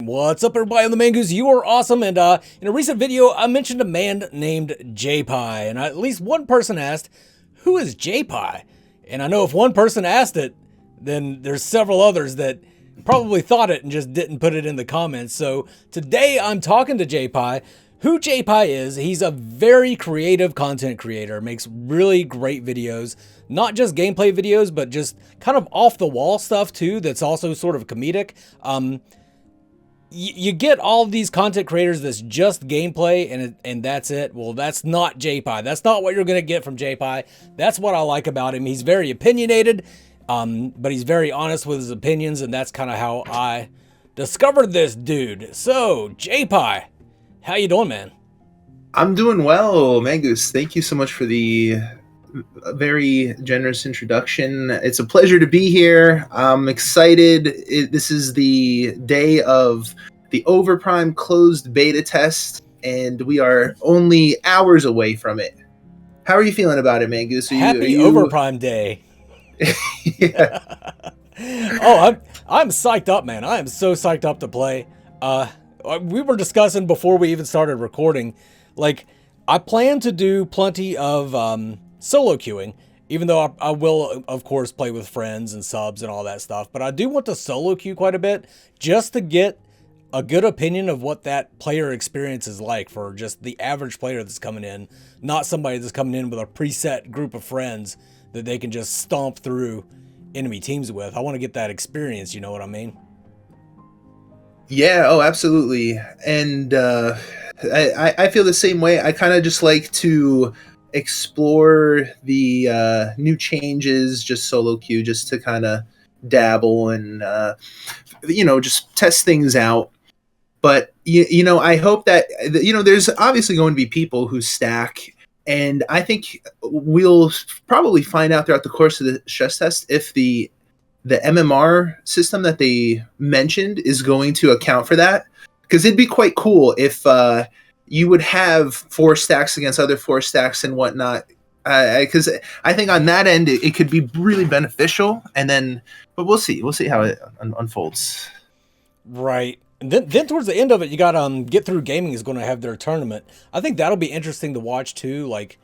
What's up, everybody on the Mangoose? You are awesome. And in a recent video, I mentioned a man named Jpie, and at least one person asked, who is Jpie? And I know if one person asked it, then there's several others that probably thought it and just didn't put it in the comments. So today I'm talking to Jpie. Who Jpie is, he's a very creative content creator, makes really great videos, not just gameplay videos, but just kind of off the wall stuff too, that's also sort of comedic. You get all of these content creators that's just gameplay and that's it. Well, that's not Jpie. That's not what you're going to get from Jpie. That's what I like about him. He's very opinionated, but he's very honest with his opinions, and that's kind of how I discovered this dude. So, Jpie, how you doing, man? I'm doing well, Mangoose. Thank you so much for the very generous introduction. It's a pleasure to be here. I'm excited. This is the day of the Overprime closed beta test, and we are only hours away from it. How are you feeling about it, Mangoose? Happy Overprime day. Yeah. Oh, I'm psyched up, man. I am so psyched up to play. We were discussing before we even started recording, like, I plan to do plenty of solo queuing, even though I will, of course, play with friends and subs and all that stuff. But I do want to solo queue quite a bit just to get a good opinion of what that player experience is like for just the average player that's coming in, not somebody that's coming in with a preset group of friends that they can just stomp through enemy teams with. I want to get that experience, you know what I mean? Yeah, oh, absolutely. And I feel the same way. I kind of just like to explore the new changes, just solo queue, just to kind of dabble and, just test things out. But, I hope that, there's obviously going to be people who stack. And I think we'll probably find out throughout the course of the stress test if the MMR system that they mentioned is going to account for that. Because it'd be quite cool if you would have 4 stacks against other 4 stacks and whatnot. Because I think on that end, it could be really beneficial. But we'll see. We'll see how it unfolds. Right. And then towards the end of it, you got Get Through Gaming is going to have their tournament. I think that'll be interesting to watch too. Like,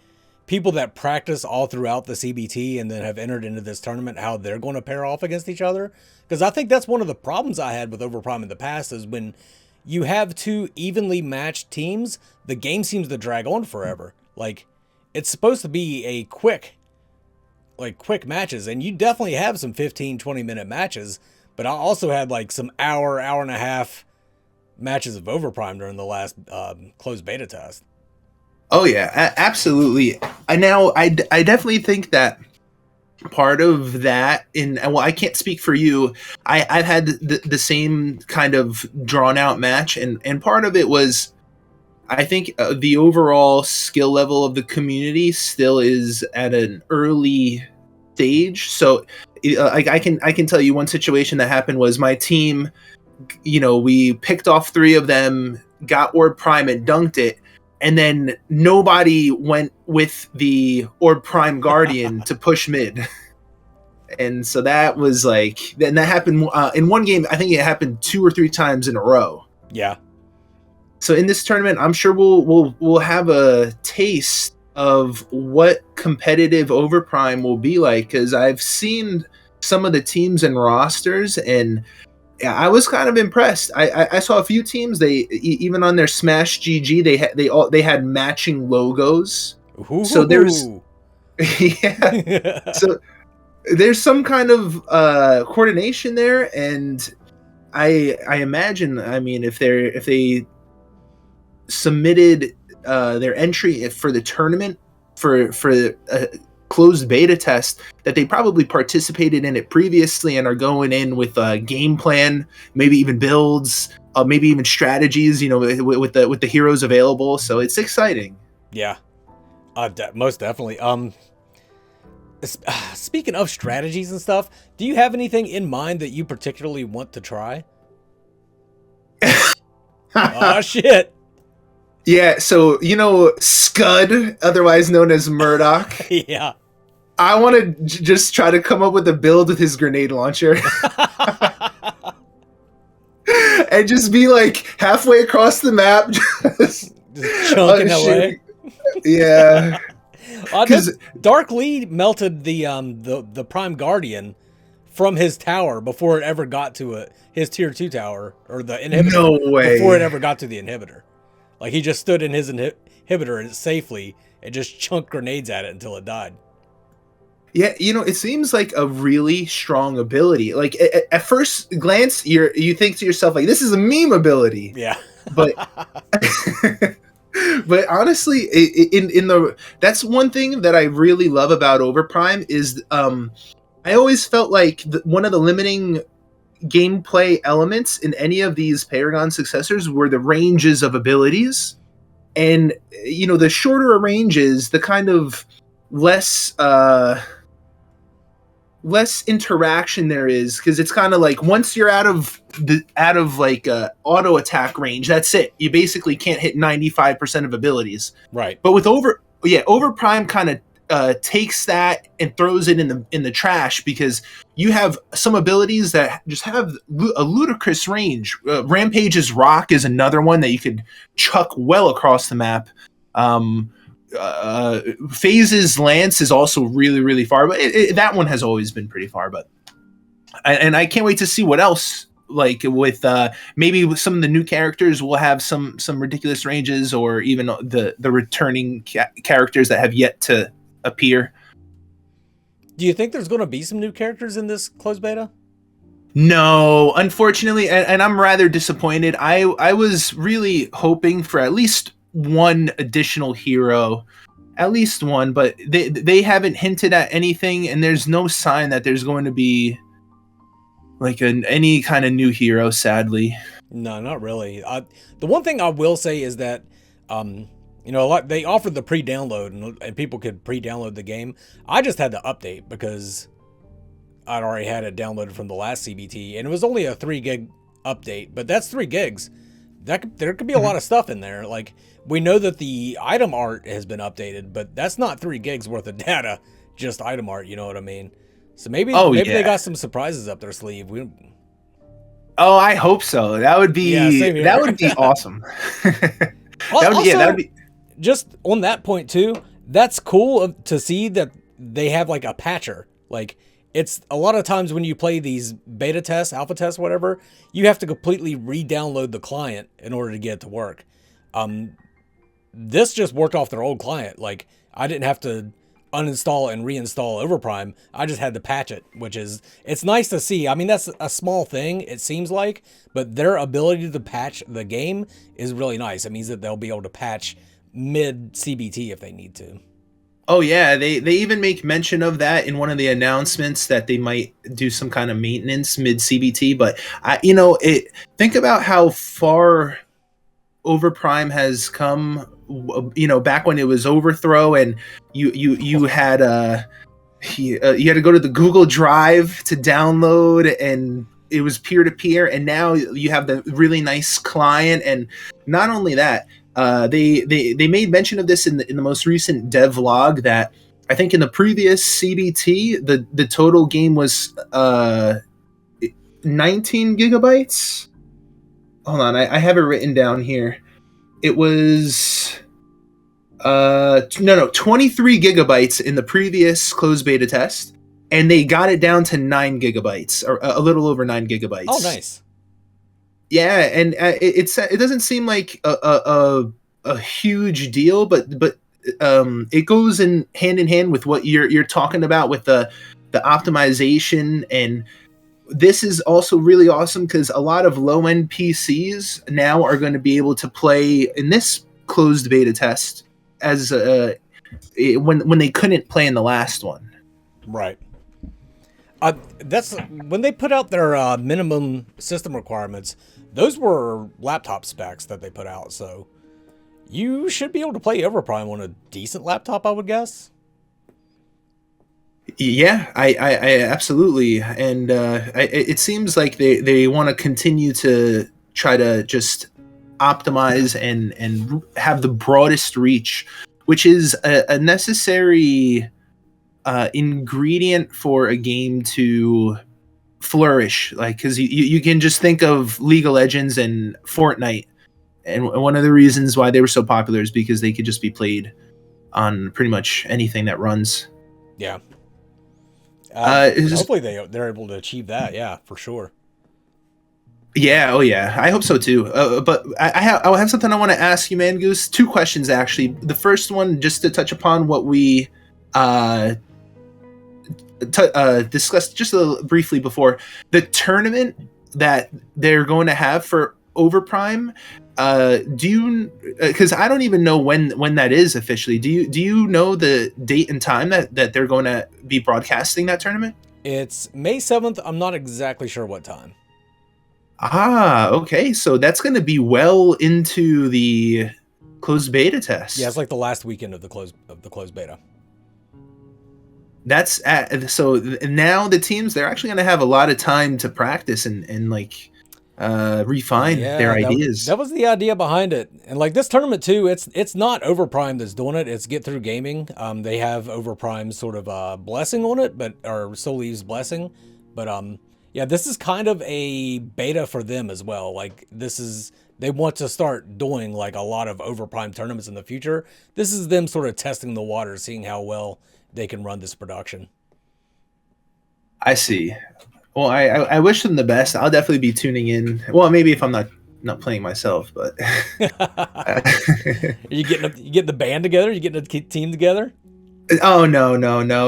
people that practice all throughout the CBT and then have entered into this tournament, how they're going to pair off against each other. Because I think that's one of the problems I had with Overprime in the past, is when you have 2 evenly matched teams, the game seems to drag on forever. Like, it's supposed to be a quick matches, and you definitely have some 15, 20-minute matches, but I also had like some hour and a half matches of Overprime during the last closed beta test. Oh yeah, absolutely. I definitely think that part of that, I can't speak for you. I've had the same kind of drawn out match, and part of it was, I think the overall skill level of the community still is at an early stage. So I can tell you one situation that happened was my team, we picked off 3 of them, got Orb Prime and dunked it. And then nobody went with the Orb Prime Guardian to push mid. And so that was then that happened in one game. I think it happened 2 or 3 times in a row. Yeah. So in this tournament, I'm sure we'll have a taste of what competitive Overprime will be like, because I've seen some of the teams and rosters, and I was kind of impressed. I saw a few teams. They even on their Smash GG, they had matching logos. Ooh. So there's so there's some kind of coordination there, and I imagine. I mean, if they submitted their entry for the tournament for a closed beta test, that they probably participated in it previously and are going in with a game plan, maybe even builds, maybe even strategies, with the heroes available. So it's exciting. Yeah, most definitely. Speaking of strategies and stuff, do you have anything in mind that you particularly want to try? Oh shit. Yeah, so, Scud, otherwise known as Murdoch. Yeah. I want to just try to come up with a build with his grenade launcher. and just be like halfway across the map, just chunking away. Yeah, because Dark Lee melted the Prime Guardian from his tower before it ever got to his tier 2 tower, or the inhibitor. No way. Before it ever got to the inhibitor. Like, he just stood in his inhibitor safely and just chunked grenades at it until it died. Yeah, it seems like a really strong ability. Like, at first glance, you think to yourself, like, this is a meme ability. Yeah. But but honestly, that's one thing that I really love about Overprime is I always felt like one of the limiting gameplay elements in any of these Paragon successors were the ranges of abilities. And, the shorter a range is, the kind of less interaction there is, because it's kind of like once you're out of auto attack range, that's it. You basically can't hit 95% of abilities. Right. But with Overprime kind of takes that and throws it in the trash, because you have some abilities that just have a ludicrous range. Rampage's Rock is another one that you could chuck well across the map. Phase's Lance is also really, really far, but that one has always been pretty far. But I can't wait to see what else. Like with maybe with some of the new characters, will have some ridiculous ranges, or even the returning characters that have yet to appear. Do you think there's going to be some new characters in this closed beta? No, unfortunately, and I'm rather disappointed. I was really hoping for at least one additional hero, at least one, but they haven't hinted at anything, and there's no sign that there's going to be like any kind of new hero, sadly. No, not really. The one thing I will say is that they offered the pre-download, and people could pre-download the game. I just had to update because I'd already had it downloaded from the last CBT, and it was only a 3 gig update, but that's 3 gigs. There could be a lot of stuff in there. Like, we know that the item art has been updated, but that's not 3 gigs worth of data, just item art, you know what I mean? So maybe they got some surprises up their sleeve. Oh, I hope so. That would be awesome. That would be just on that point too. That's cool to see that they have like a patcher. Like, it's a lot of times when you play these beta tests, alpha tests, whatever, you have to completely re-download the client in order to get it to work. This just worked off their old client. Like, I didn't have to uninstall and reinstall Overprime. I just had to patch it, it's nice to see. I mean, that's a small thing, it seems like, but their ability to patch the game is really nice. It means that they'll be able to patch mid CBT if they need to. Oh yeah, they even make mention of that in one of the announcements, that they might do some kind of maintenance mid CBT. But think about how far Overprime has come. Back when it was Overthrow, and you had to go to the Google Drive to download, and it was peer-to-peer, and now you have the really nice client. And not only that, they made mention of this in the most recent devlog, that I think in the previous CBT the total game was 19 gigabytes. Hold on, I have it written down here. It was 23 gigabytes in the previous closed beta test, and they got it down to 9 gigabytes, or a little over 9 gigabytes. Oh, nice. Yeah, and it doesn't seem like a huge deal, but it goes hand in hand with what you're talking about with the optimization. And this is also really awesome because a lot of low-end PCs now are going to be able to play in this closed beta test as when they couldn't play in the last one. Right. That's when they put out their minimum system requirements. Those were laptop specs that they put out, so you should be able to play Overprime on a decent laptop, I would guess. Yeah, I absolutely, and it seems like they want to continue to try to just optimize and have the broadest reach, which is a necessary ingredient for a game to flourish, like, because you can just think of League of Legends and Fortnite, and one of the reasons why they were so popular is because they could just be played on pretty much anything that runs. Yeah. Just, Hopefully they're able to achieve that. Yeah, for sure. yeah, oh yeah, I hope so too. But I have something I want to ask you, man, Goose. Two questions actually. The first one, just to touch upon what we discussed just a little briefly before, the tournament that they're going to have for Overprime. Do you? Because I don't even know when that is officially. Do you know the date and time that they're going to be broadcasting that tournament? It's May 7th. I'm not exactly sure what time. Ah, okay. So that's going to be well into the closed beta test. Yeah, it's like the last weekend of the closed beta. That's so now the teams, they're actually going to have a lot of time to practice and like refine their ideas. That was the idea behind it. And like this tournament too, it's not Overprime that's doing it. It's Get Through Gaming. They have Overprime's sort of blessing on it, or Soulieve's blessing. But yeah, this is kind of a beta for them as well. Like they want to start doing like a lot of Overprime tournaments in the future. This is them sort of testing the water, seeing how well they can run this production. I see. Well, I wish them the best. I'll definitely be tuning in. Well, maybe if I'm not playing myself, but you getting the band together? You getting the team together? Oh no.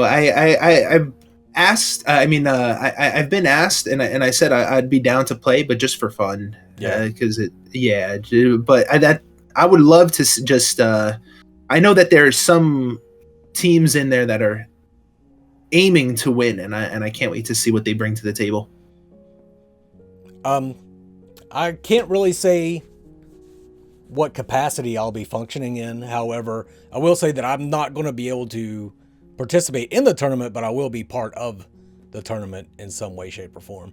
I've asked. I've been asked, and I said I'd be down to play, but just for fun. Yeah. But I would love to just. I know that there's some teams in there that are aiming to win, and I can't wait to see what they bring to the table. I can't really say what capacity I'll be functioning in. However, I will say that I'm not going to be able to participate in the tournament, but I will be part of the tournament in some way, shape, or form.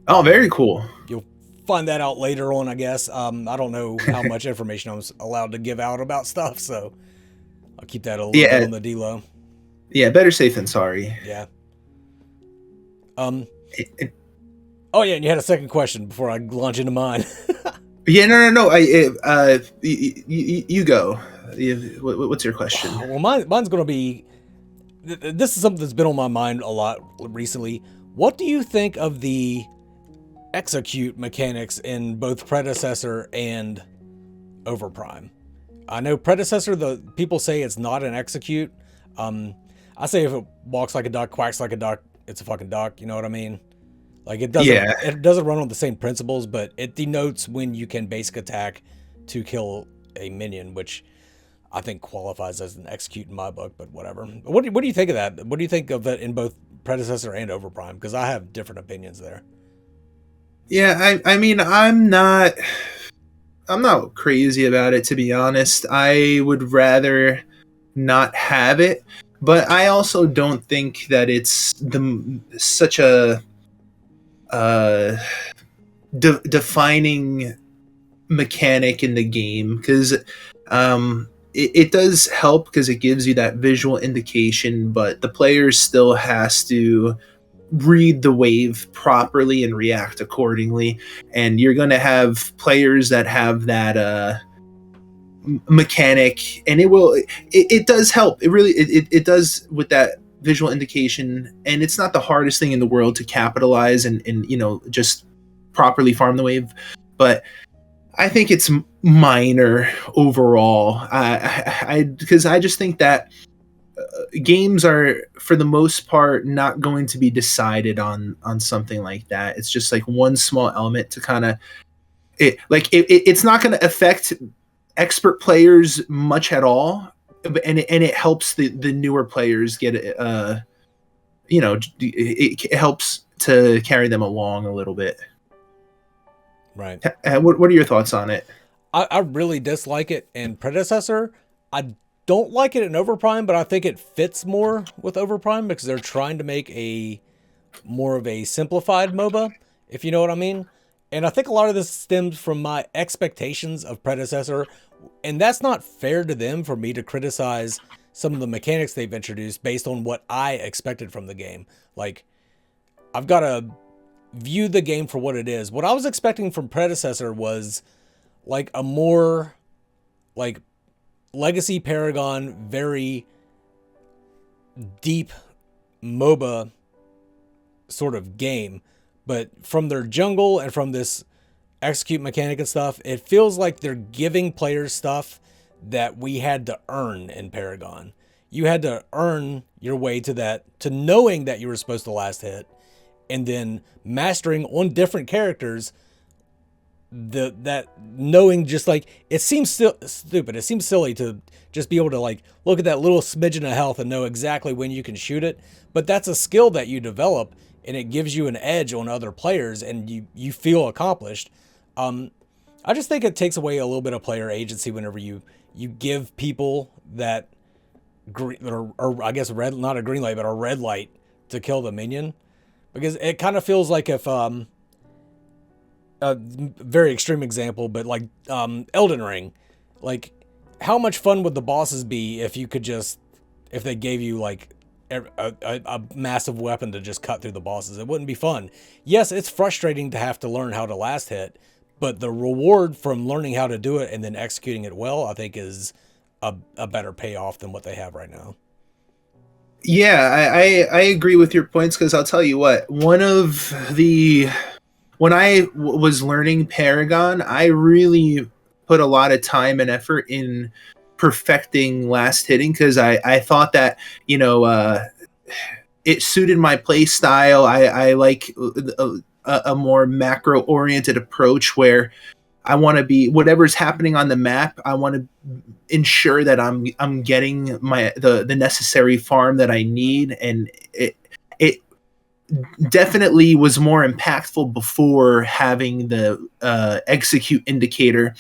Oh, very cool. You'll find that out later on, I guess. I don't know how much information I'm allowed to give out about stuff, so I'll keep that a little bit on the D-low. Yeah, better safe than sorry. Yeah. Oh yeah, and you had a second question before I launch into mine. Yeah, no. You go. What's your question? Well, mine's going to be. This is something that's been on my mind a lot recently. What do you think of the execute mechanics in both Predecessor and Overprime? I know Predecessor, the people say it's not an execute. I say if it walks like a duck, quacks like a duck, it's a fucking duck. You know what I mean? Like it doesn't run on the same principles, but it denotes when you can basic attack to kill a minion, which I think qualifies as an execute in my book, but whatever. What do you think of that? What do you think of it in both Predecessor and Overprime? Because I have different opinions there. Yeah, I mean, I'm not crazy about it, to be honest. I would rather not have it, but I also don't think that it's such a defining mechanic in the game, because it does help because it gives you that visual indication, but the player still has to read the wave properly and react accordingly. And you're going to have players that have that mechanic, and it does help. It really it does with that visual indication, and it's not the hardest thing in the world to capitalize and just properly farm the wave, but I think it's minor overall. Because I just think that games are, for the most part, not going to be decided on something like that. It's just like one small element to kind of it's not going to affect expert players much at all, and it helps the newer players get it helps to carry them along a little bit. Right. What are your thoughts on it? I really dislike it in Predecessor. I don't like it in Overprime, but I think it fits more with Overprime because they're trying to make a more of a simplified MOBA, if you know what I mean. And I think a lot of this stems from my expectations of Predecessor, and that's not fair to them for me to criticize some of the mechanics they've introduced based on what I expected from the game. Like, I've got to view the game for what it is. What I was expecting from Predecessor was like a more like Legacy Paragon, very deep MOBA sort of game. But from their jungle and from this execute mechanic and stuff, it feels like they're giving players stuff that we had to earn in Paragon. You had to earn your way to that, to knowing that you were supposed to last hit, and then mastering on different characters that knowing, just like, it seems stupid. It seems silly to just be able to like look at that little smidgen of health and know exactly when you can shoot it. But that's a skill that you develop, and it gives you an edge on other players, and you feel accomplished. I just think it takes away a little bit of player agency whenever you give people that green, or I guess red, not a green light, but a red light to kill the minion, because it kind of feels like if a very extreme example, but like Elden Ring, like how much fun would the bosses be if you could just, if they gave you like a massive weapon to just cut through the bosses? It wouldn't be fun. Yes, it's frustrating to have to learn how to last hit, but the reward from learning how to do it and then executing it well, I think, is a better payoff than what they have right now. Yeah, I agree with your points, because I'll tell you what, when I was learning Paragon, I really put a lot of time and effort in perfecting last hitting, because I thought that, it suited my play style. I like a more macro oriented approach where I want to be, whatever's happening on the map, I want to ensure that I'm getting the necessary farm that I need, and it definitely was more impactful before having the execute indicator.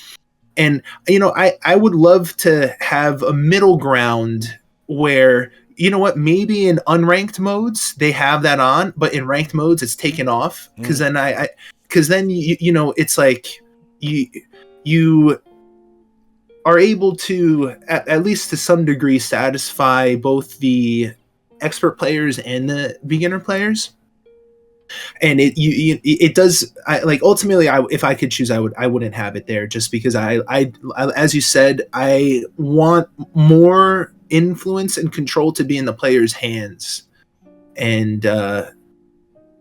And I would love to have a middle ground where, maybe in unranked modes they have that on, but in ranked modes it's taken off, because then it's like you are able to, at least to some degree, satisfy both the expert players and the beginner players. And it does, ultimately, if I could choose, I wouldn't have it there, just because I as you said, I want more influence and control to be in the player's hands, and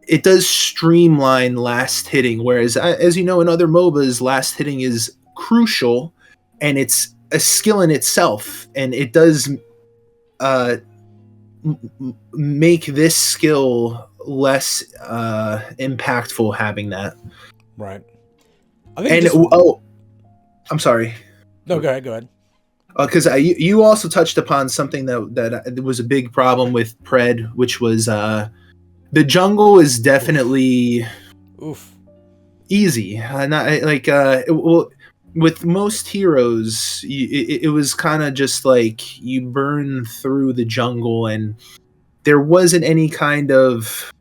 it does streamline last hitting. Whereas, as you know, in other MOBAs, last hitting is crucial, and it's a skill in itself, and it does make this skill less impactful having that. Right. I'm sorry. No, go ahead. Because you also touched upon something that was a big problem with Pred, which was the jungle is definitely easy. With most heroes, it was kind of just like you burn through the jungle, and there wasn't any kind of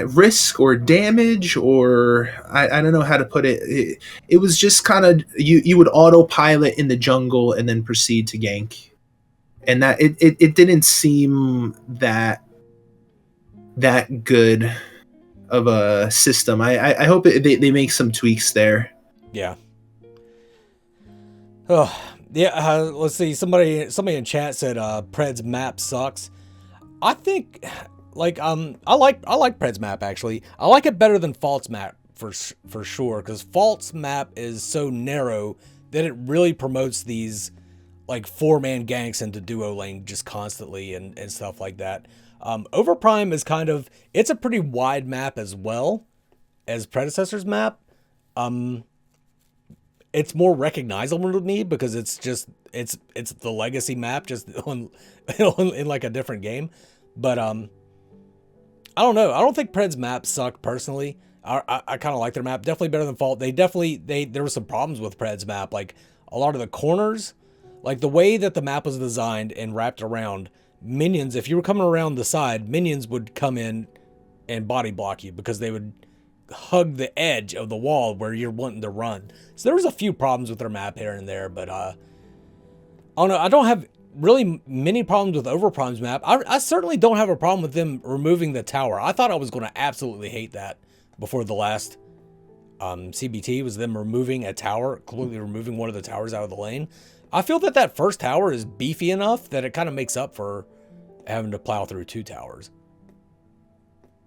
risk or damage, or I don't know how to put it. It was just kind of, you would autopilot in the jungle and then proceed to gank, and that it didn't seem that good of a system. I hope they make some tweaks there. Yeah. Oh yeah. Let's see. Somebody in chat said Pred's map sucks. I think I like Pred's map, actually. I like it better than Fault's map for sure, because Fault's map is so narrow that it really promotes these like 4-man ganks into duo lane just constantly and stuff like that. Overprime is it's a pretty wide map as well as Predecessor's map. It's more recognizable to me because it's the legacy map, just on in like a different game. But I don't know. I don't think Pred's map sucked personally. I kind of like their map. Definitely better than Fault. There were some problems with Pred's map. Like a lot of the corners, like the way that the map was designed and wrapped around, minions, if you were coming around the side, minions would come in and body block you because they would hug the edge of the wall where you're wanting to run. So there was a few problems with their map here and there, but I don't know. I don't have really many problems with Overprime's map. I certainly don't have a problem with them removing the tower. I thought I was going to absolutely hate that before the last CBT was them removing a tower, completely removing one of the towers out of the lane. I feel that that first tower is beefy enough that it kind of makes up for having to plow through 2 towers.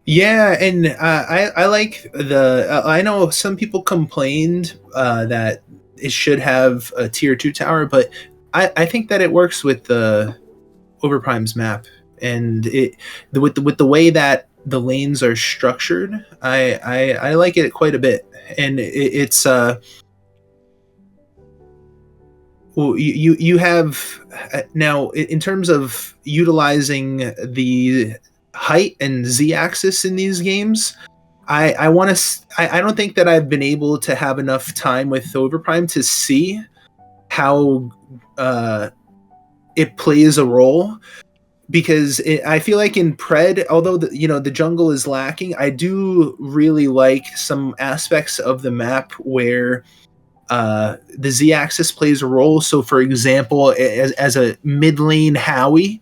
Yeah, and I like the. I know some people complained that it should have a tier 2 tower, but I think that it works with the Overprime's map, and with the way that the lanes are structured. I like it quite a bit, and it's well, you have now in terms of utilizing the height and Z-axis in these games. I want to. I don't think that I've been able to have enough time with Overprime to see how it plays a role, because I feel like in Pred, although the jungle is lacking, I do really like some aspects of the map where the Z-axis plays a role. So, for example, as a mid lane Howie,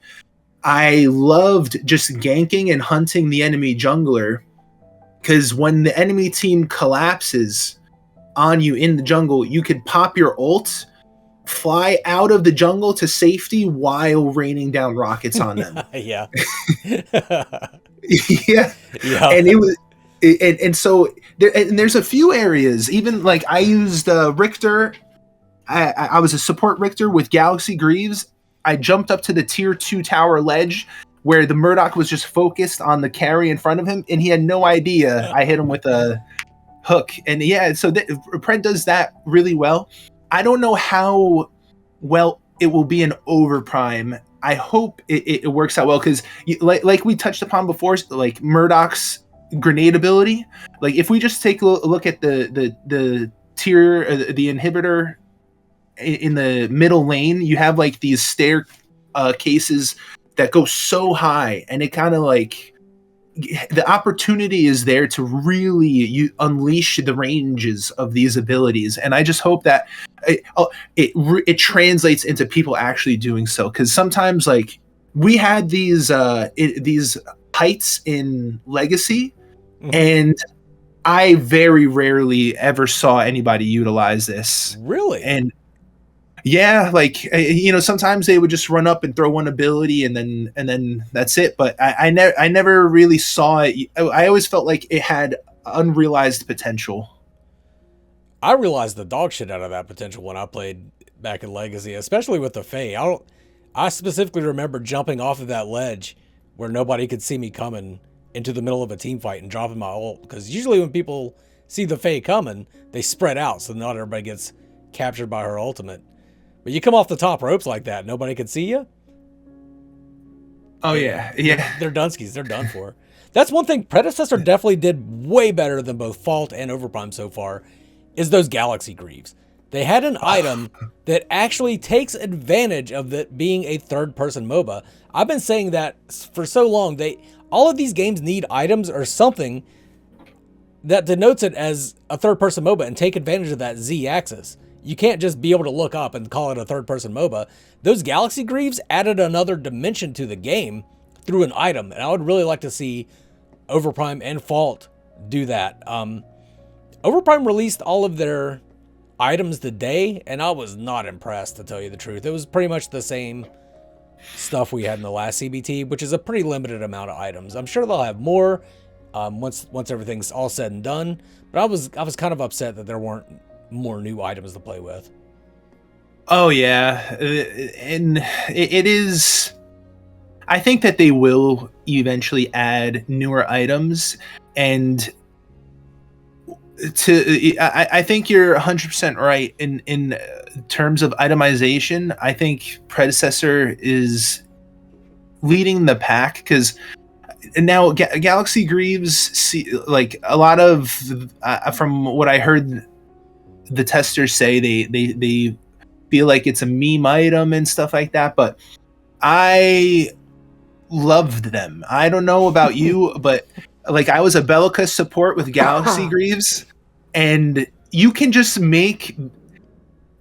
I loved just ganking and hunting the enemy jungler, because when the enemy team collapses on you in the jungle, you could pop your ult, fly out of the jungle to safety while raining down rockets on them. Yeah. Yeah. And it was and so there's a few areas, even like I used Richter. I was a support Richter with Galaxygreaves. I jumped up to the tier 2 tower ledge where the Murdoch was just focused on the carry in front of him, and he had no idea I hit him with a hook. And yeah, so Pred does that really well. I don't know how well it will be in Overprime. I hope it works out well, because like we touched upon before, like Murdoch's grenade ability. Like if we just take a look at the tier, the inhibitor in the middle lane, you have like these stair cases that go so high, and it kind of like the opportunity is there to really unleash the ranges of these abilities. And I just hope that it translates into people actually doing so, because sometimes like we had these heights in Legacy, and I very rarely ever saw anybody utilize this. Really? And yeah, like sometimes they would just run up and throw one ability, and then that's it. But I never really saw it. I always felt like it had unrealized potential. I realized the dog shit out of that potential when I played back in Legacy, especially with the Fae. I specifically remember jumping off of that ledge where nobody could see me coming into the middle of a team fight and dropping my ult, because usually when people see the Fae coming, they spread out so not everybody gets captured by her ultimate. But you come off the top ropes like that, nobody can see you. Oh yeah. They're Dunskies. They're done for. That's one thing Predecessor definitely did way better than both Fault and Overprime so far, is those Galaxygreaves. They had an item that actually takes advantage of it being a third-person MOBA. I've been saying that for so long. All of these games need items or something that denotes it as a third-person MOBA and take advantage of that Z-axis. You can't just be able to look up and call it a third-person MOBA. Those Galaxygreaves added another dimension to the game through an item, and I would really like to see Overprime and Fault do that. Overprime released all of their items today, and I was not impressed, to tell you the truth. It was pretty much the same stuff we had in the last CBT, which is a pretty limited amount of items. I'm sure they'll have more once everything's all said and done, but I was kind of upset that there weren't more new items to play with. Oh yeah, and it is. I think that they will eventually add newer items, and I think you're 100% right in terms of itemization. I think Predecessor is leading the pack, because now Galaxygreaves, like a lot of from what I heard the testers say, they feel like it's a meme item and stuff like that, but I loved them. I don't know about you, but like I was a Bellica support with Galaxygreaves, and you can just make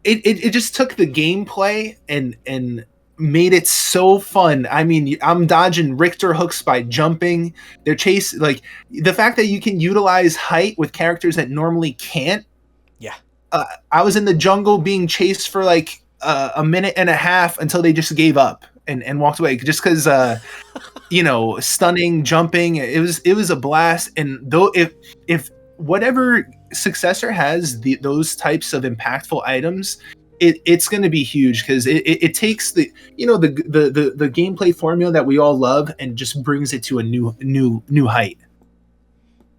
it just took the gameplay and made it so fun. I mean, I'm dodging Richter hooks by jumping. They're like the fact that you can utilize height with characters that normally can't. Yeah. I was in the jungle being chased for like a minute and a half until they just gave up and walked away just because stunning, jumping. It was a blast. And though if whatever successor has those types of impactful items, it's going to be huge because it takes the gameplay formula that we all love and just brings it to a new height.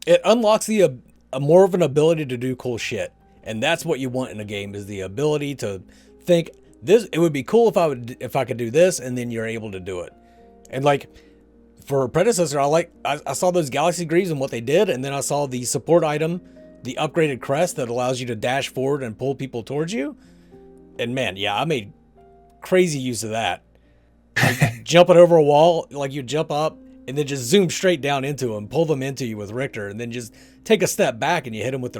It unlocks a more of an ability to do cool shit, and that's what you want in a game, is the ability to think this. It would be cool if I could do this, and then you're able to do it. And like for predecessor, I saw those Galaxygreaves and what they did, and then I saw the support item, the upgraded crest that allows you to dash forward and pull people towards you. And man, yeah, I made crazy use of that. Like jumping over a wall, like you jump up and then just zoom straight down into them, pull them into you with Richter, and then just take a step back and you hit them with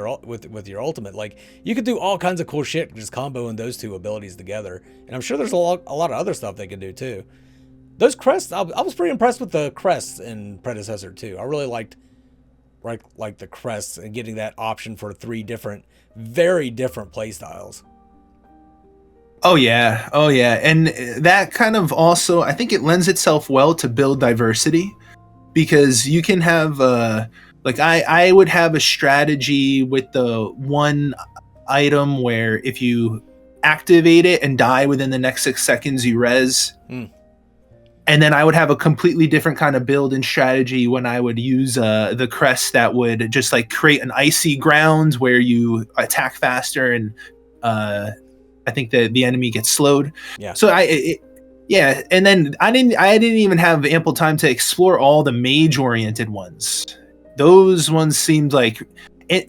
with your ultimate. Like you could do all kinds of cool shit just comboing those two abilities together. And I'm sure there's a lot of other stuff they can do too. Those crests, I was pretty impressed with the crests in predecessor too. I really liked the crests and getting that option for 3 very different play styles. Oh yeah, and that kind of also, I think it lends itself well to build diversity, because you can have like I would have a strategy with the one item where if you activate it and die within the next 6 seconds, you res. And then I would have a completely different kind of build and strategy when I would use the crest that would just like create an icy ground where you attack faster and I think the enemy gets slowed. Yeah. So and then I didn't even have ample time to explore all the mage oriented ones. Those ones seemed like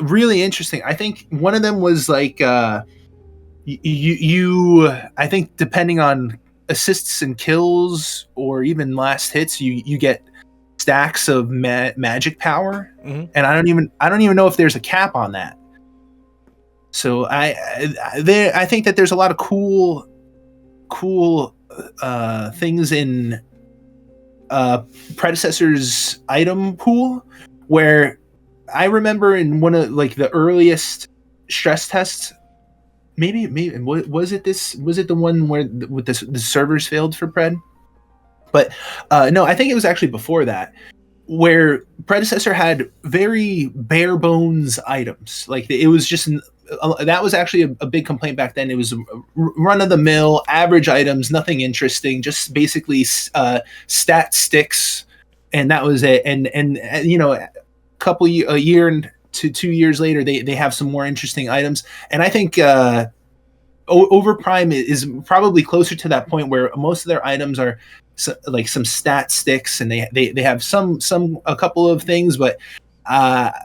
really interesting. I think one of them was like you I think depending on assists and kills or even last hits, you get stacks of magic power. Mm-hmm. And I don't even know if there's a cap on that. So I think that there's a lot of cool things in predecessor's item pool, where I remember in one of like the earliest stress tests, maybe was it the one where with the servers failed for pred? But no, I think it was actually before that, where predecessor had very bare bones items. Like it was just that was actually a big complaint back then. It was run of the mill average items, nothing interesting, just basically stat sticks, and that was it. And a year and to 2 years later, they have some more interesting items. And I think Overprime is probably closer to that point where most of their items are like some stat sticks, and they have a couple of things, but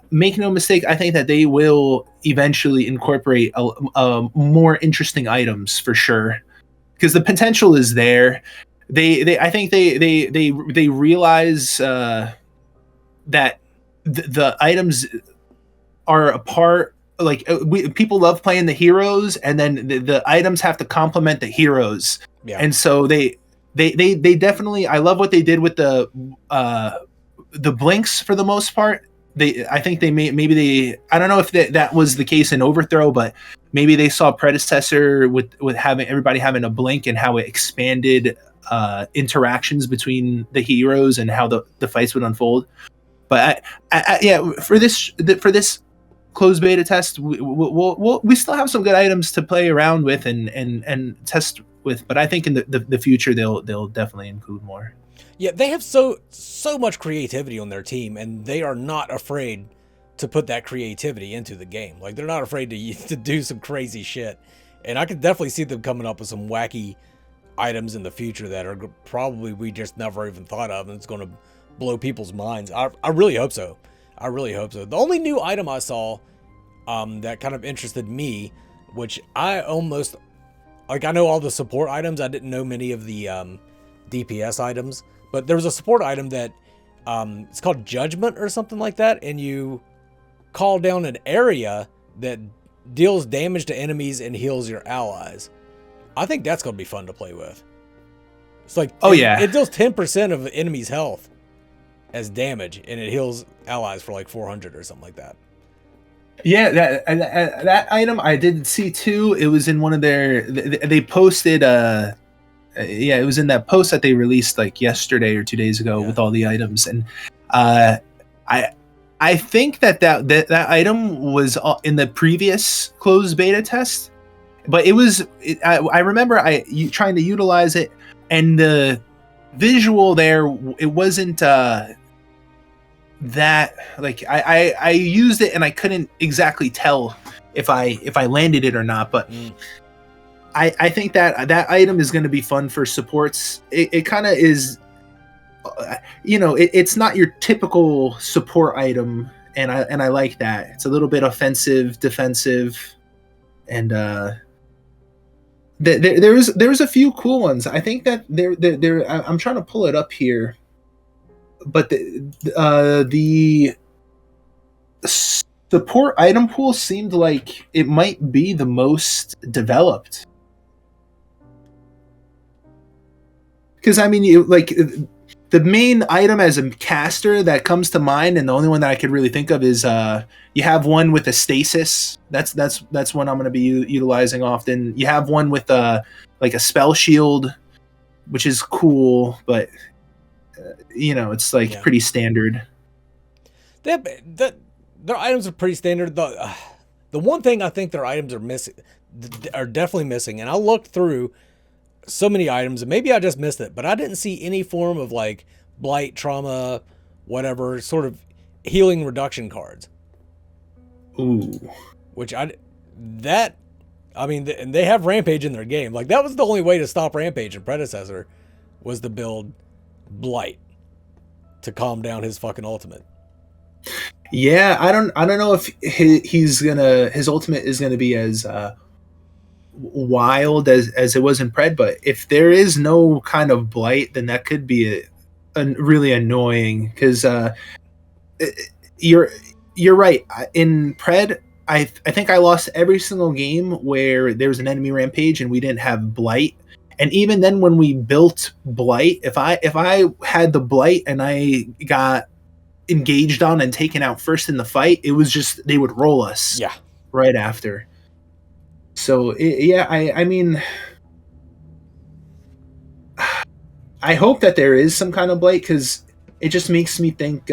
make no mistake, I think that they will eventually incorporate more interesting items for sure, because the potential is there. I think they realize that the items are a part. Like people love playing the heroes, and then the items have to complement the heroes. Yeah. And so they definitely, I love what they did with the blinks for the most part. I think I don't know if that was the case in Overthrow, but maybe they saw predecessor with having everybody having a blink and how it expanded interactions between the heroes and how the fights would unfold. But for this closed beta test, we still have some good items to play around with and test with. But I think in the future they'll definitely include more. Yeah, they have so much creativity on their team, and they are not afraid to put that creativity into the game. Like they're not afraid to do some crazy shit, and I could definitely see them coming up with some wacky items in the future that are probably we just never even thought of, and it's going to blow people's minds. I really hope so. I really hope so. The only new item I saw that kind of interested me, which I almost like, I know all the support items. I didn't know many of the DPS items, but there was a support item that it's called Judgment or something like that, and you call down an area that deals damage to enemies and heals your allies. I think that's going to be fun to play with. It's like, Oh, yeah. it deals 10% of the enemy's health as damage, and it heals allies for like 400 or something like that. Yeah, that item I did see too. It was in one of their. They posted. Yeah, it was in that post that they released like yesterday or 2 days ago with all the items, and I think that item was in the previous closed beta test, but I remember trying to utilize it, and the visual there, it wasn't that like I used it and I couldn't exactly tell if I landed it or not, but I think that item is going to be fun for supports. It kind of is, it's not your typical support item, and I like that. It's a little bit offensive, defensive, and there's a few cool ones. I think that there I'm trying to pull it up here, but the support item pool seemed like it might be the most developed. Because I mean, the main item as a caster that comes to mind, and the only one that I could really think of is you have one with a stasis. That's one I'm going to be utilizing often. You have one with like a spell shield, which is cool, but it's like pretty standard. Their items are pretty standard. The one thing I think their items are definitely missing, and I looked through so many items, and maybe I just missed it, but I didn't see any form of like blight, trauma, whatever sort of healing reduction cards. Ooh, and they have Rampage in their game. Like, that was the only way to stop Rampage in Predecessor, was to build Blight to calm down his fucking ultimate. Yeah, I don't know if his ultimate is gonna be as wild as it was in Pred, but if there is no kind of blight, then that could be a really annoying, because you're right. In Pred, I think I lost every single game where there was an enemy rampage and we didn't have blight. And even then, when we built blight, if I had the blight and I got engaged on and taken out first in the fight, it was just they would roll us right after. So I mean, I hope that there is some kind of blight, because it just makes me think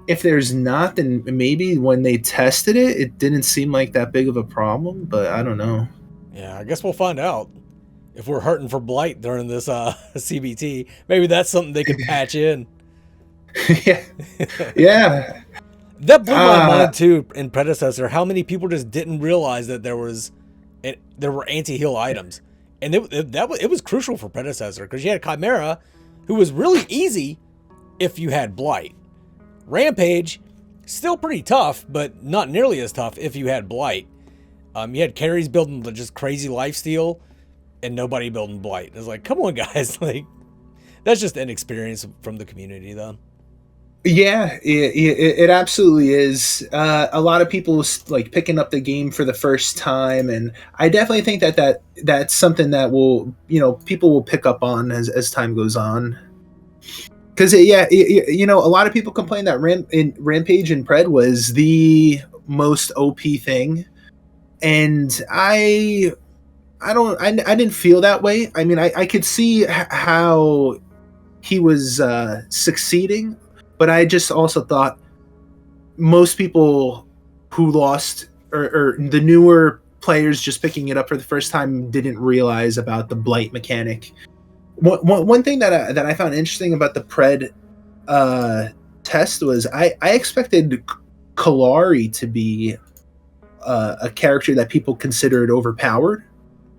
if there's not, then maybe when they tested it, it didn't seem like that big of a problem. But I don't know. Yeah, I guess we'll find out if we're hurting for blight during this CBT. Maybe that's something they could patch in. Yeah. That blew my mind too in Predecessor, how many people just didn't realize that there were anti-heal items. And it was crucial for Predecessor, because you had Chimera, who was really easy if you had Blight. Rampage, still pretty tough, but not nearly as tough if you had Blight. You had carries building just crazy lifesteal, and nobody building Blight. It's like, come on, guys. Like, that's just inexperience from the community, though. Yeah, it absolutely is. A lot of people like picking up the game for the first time, and I definitely think that's something that will, people will pick up on as time goes on. Because a lot of people complain that Rampage and Pred was the most OP thing, and I didn't feel that way. I mean, I could see how he was succeeding. But I just also thought most people who lost, or the newer players just picking it up for the first time, didn't realize about the blight mechanic. One thing that I found interesting about the Pred test was I expected Kalari to be a character that people considered overpowered,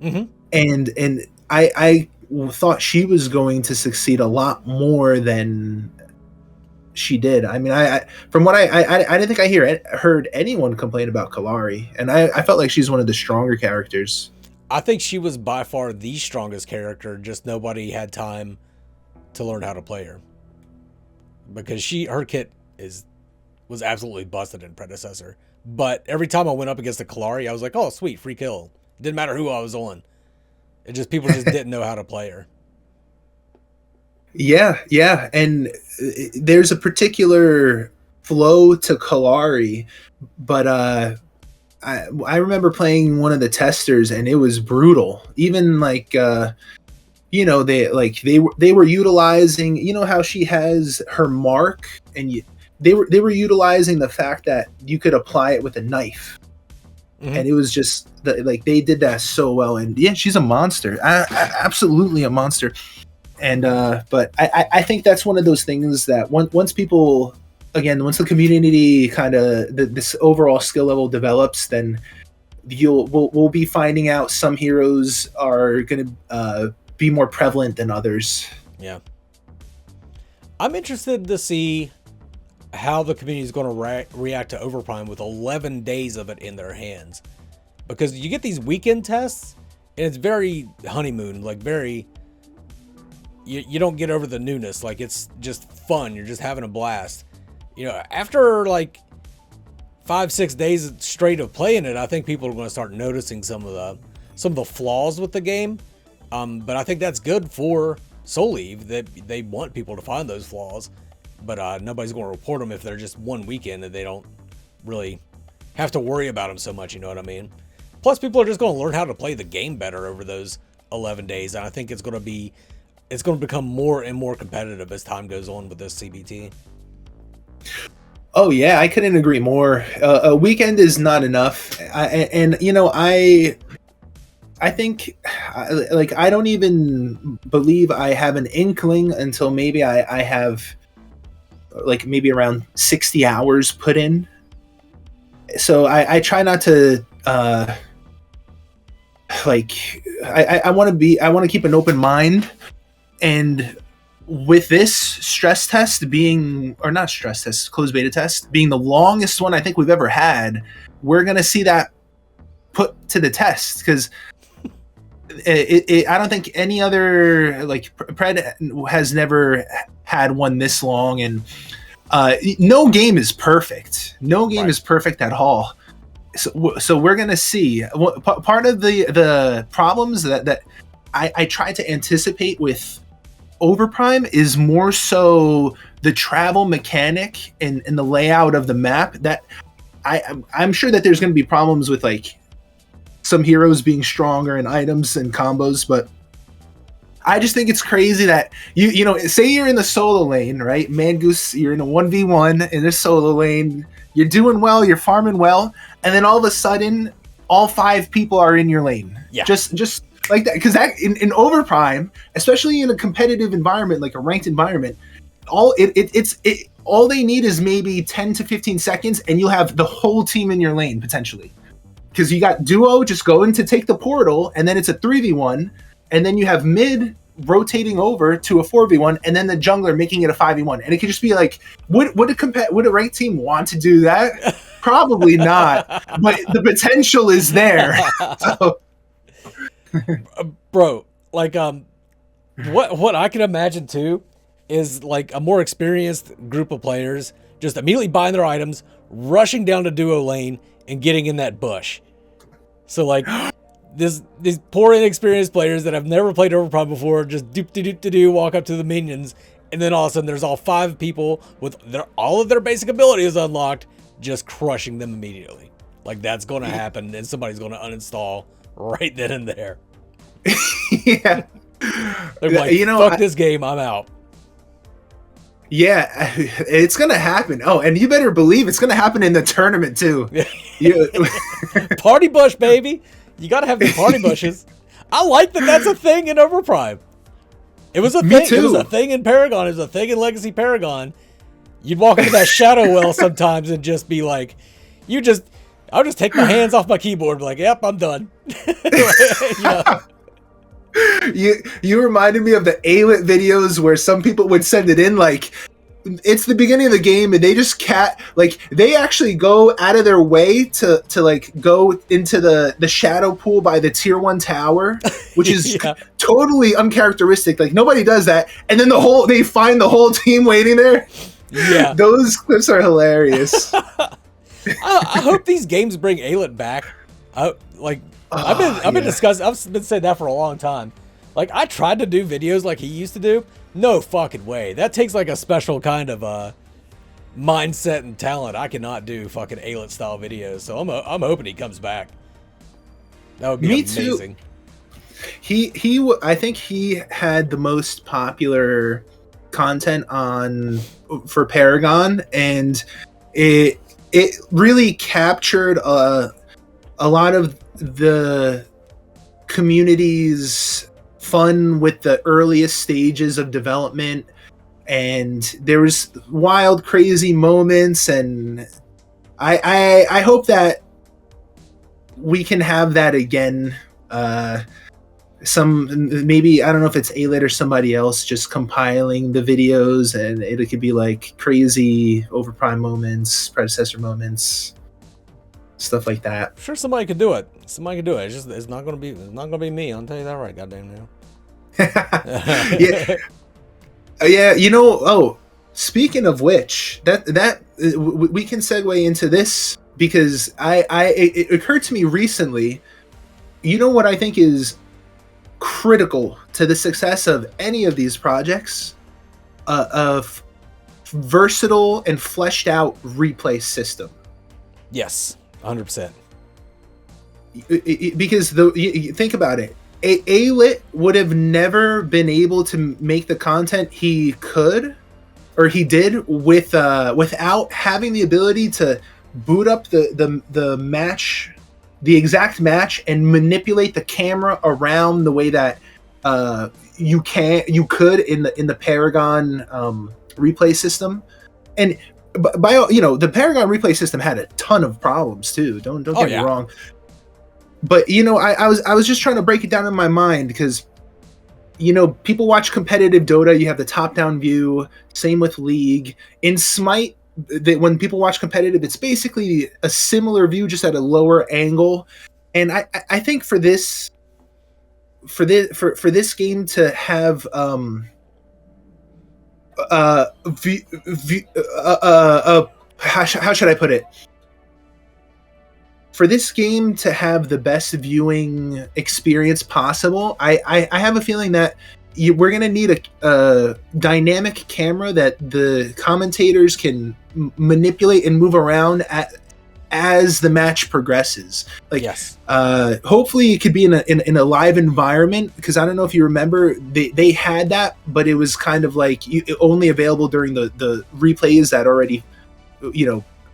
and I thought she was going to succeed a lot more than she did. I mean, from what I didn't think I heard anyone complain about Kalari, and I felt like she's one of the stronger characters. I think she was by far the strongest character, just nobody had time to learn how to play her, because her kit was absolutely busted in Predecessor. But every time I went up against the Kalari, I was like, oh sweet, free kill. Didn't matter who I was on. It just, people just didn't know how to play her. Yeah, and there's a particular flow to Kalari, but I remember playing one of the testers and it was brutal. Even like they were utilizing, how she has her mark, and they were utilizing the fact that you could apply it with a knife. And it was just like they did that so well. And yeah, she's a monster. Absolutely a monster. And but I think that's one of those things that once people, again, once the community kind of this overall skill level develops, then we'll be finding out some heroes are going to be more prevalent than others. Yeah, I'm interested to see how the community is going to react to Overprime with 11 days of it in their hands, because you get these weekend tests and it's very honeymoon, like very. You don't get over the newness. Like, it's just fun. You're just having a blast. After like 5-6 days straight of playing it, I think people are going to start noticing some of the flaws with the game. But I think that's good for Soul Eve, that they want people to find those flaws. But nobody's going to report them if they're just one weekend and they don't really have to worry about them so much. You know what I mean? Plus, people are just going to learn how to play the game better over those 11 days. And I think it's going to become more and more competitive as time goes on with this CBT. Oh yeah, I couldn't agree more. A weekend is not enough, I think, like, I don't even believe I have an inkling until maybe I have like maybe around 60 hours put in. So I try not to I want to keep an open mind. And with this stress test being, or not stress test, closed beta test being the longest one I think we've ever had, we're going to see that put to the test, because I don't think any other, like, Pred has never had one this long. And no game is perfect. No game is perfect at all. So we're going to see. Part of the problems that I try to anticipate with Overprime is more so the travel mechanic and the layout of the map. That I'm sure that there's going to be problems with, like, some heroes being stronger and items and combos, but I just think it's crazy that you know, say you're in the solo lane, right? Mangoose, you're in a 1v1 in this solo lane, you're doing well, you're farming well, and then all of a sudden all 5 people are in your lane. Yeah. Just like that, because that in Overprime, especially in a competitive environment, like a ranked environment, all they need is maybe 10 to 15 seconds, and you'll have the whole team in your lane potentially. Because you got duo just going to take the portal, and then it's a 3v1, and then you have mid rotating over to a 4v1, and then the jungler making it a 5v1, and it could just be like, would a ranked team want to do that? Probably not, but the potential is there. So. Bro, like, what I can imagine too is, like, a more experienced group of players just immediately buying their items, rushing down to duo lane, and getting in that bush. So, like, these poor inexperienced players that have never played Overprime before just doop walk up to the minions, and then all of a sudden there's all 5 people with all of their basic abilities unlocked, just crushing them immediately. Like, that's going to happen, and somebody's going to uninstall right then and there. Yeah. They're like, fuck this game, I'm out. Yeah, it's gonna happen. Oh, and you better believe it's gonna happen in the tournament too. Party bush, baby. You gotta have the party bushes. I like that that's a thing in Overprime. It was a thing. Me too. It was a thing in Paragon. It was a thing in Legacy Paragon. You'd walk into that shadow well sometimes and just be like, I'll just take my hands off my keyboard and be like, yep, I'm done. You reminded me of the Alit videos where some people would send it in, like, it's the beginning of the game and they just they actually go out of their way to like go into the shadow pool by the tier 1 tower, which is totally uncharacteristic. Like, nobody does that. And then they find the whole team waiting there. Yeah. Those clips are hilarious. I hope these games bring Alit back. I've been saying that for a long time. Like, I tried to do videos like he used to do. No fucking way. That takes like a special kind of mindset and talent. I cannot do fucking Ailett style videos. So I'm hoping he comes back. That would be amazing. I think he had the most popular content for Paragon, and it really captured a lot of the community's fun with the earliest stages of development, and there was wild, crazy moments, and I hope that we can have that again. Maybe, I don't know if it's Ailett or somebody else just compiling the videos, and it could be like crazy Overprime moments, predecessor moments, stuff like that. I'm sure somebody could do it. Somebody could do it. It's not gonna be me. I'll tell you that right, goddamn now. Yeah. Yeah, you know. Oh, speaking of which, that we can segue into this, because it occurred to me recently. You know what I think is critical to the success of any of these projects? Of versatile and fleshed out replay system. Yes, 100%. Because think about it. Ailett would have never been able to make the content he could, or he did, without having the ability to boot up the match, the exact match, and manipulate the camera around the way that you could in the Paragon replay system. And by the Paragon replay system had a ton of problems too. Don't get me wrong. But I was just trying to break it down in my mind, because people watch competitive Dota, you have the top-down view. Same with League. In Smite, when people watch competitive, it's basically a similar view, just at a lower angle. And I think for this game to have how should I put it? For this game to have the best viewing experience possible, I have a feeling that we're going to need a dynamic camera that the commentators can manipulate and move around as the match progresses. Like, yes. Hopefully it could be in a live environment, because I don't know if you remember, they had that, but it was kind of like only available during the replays that already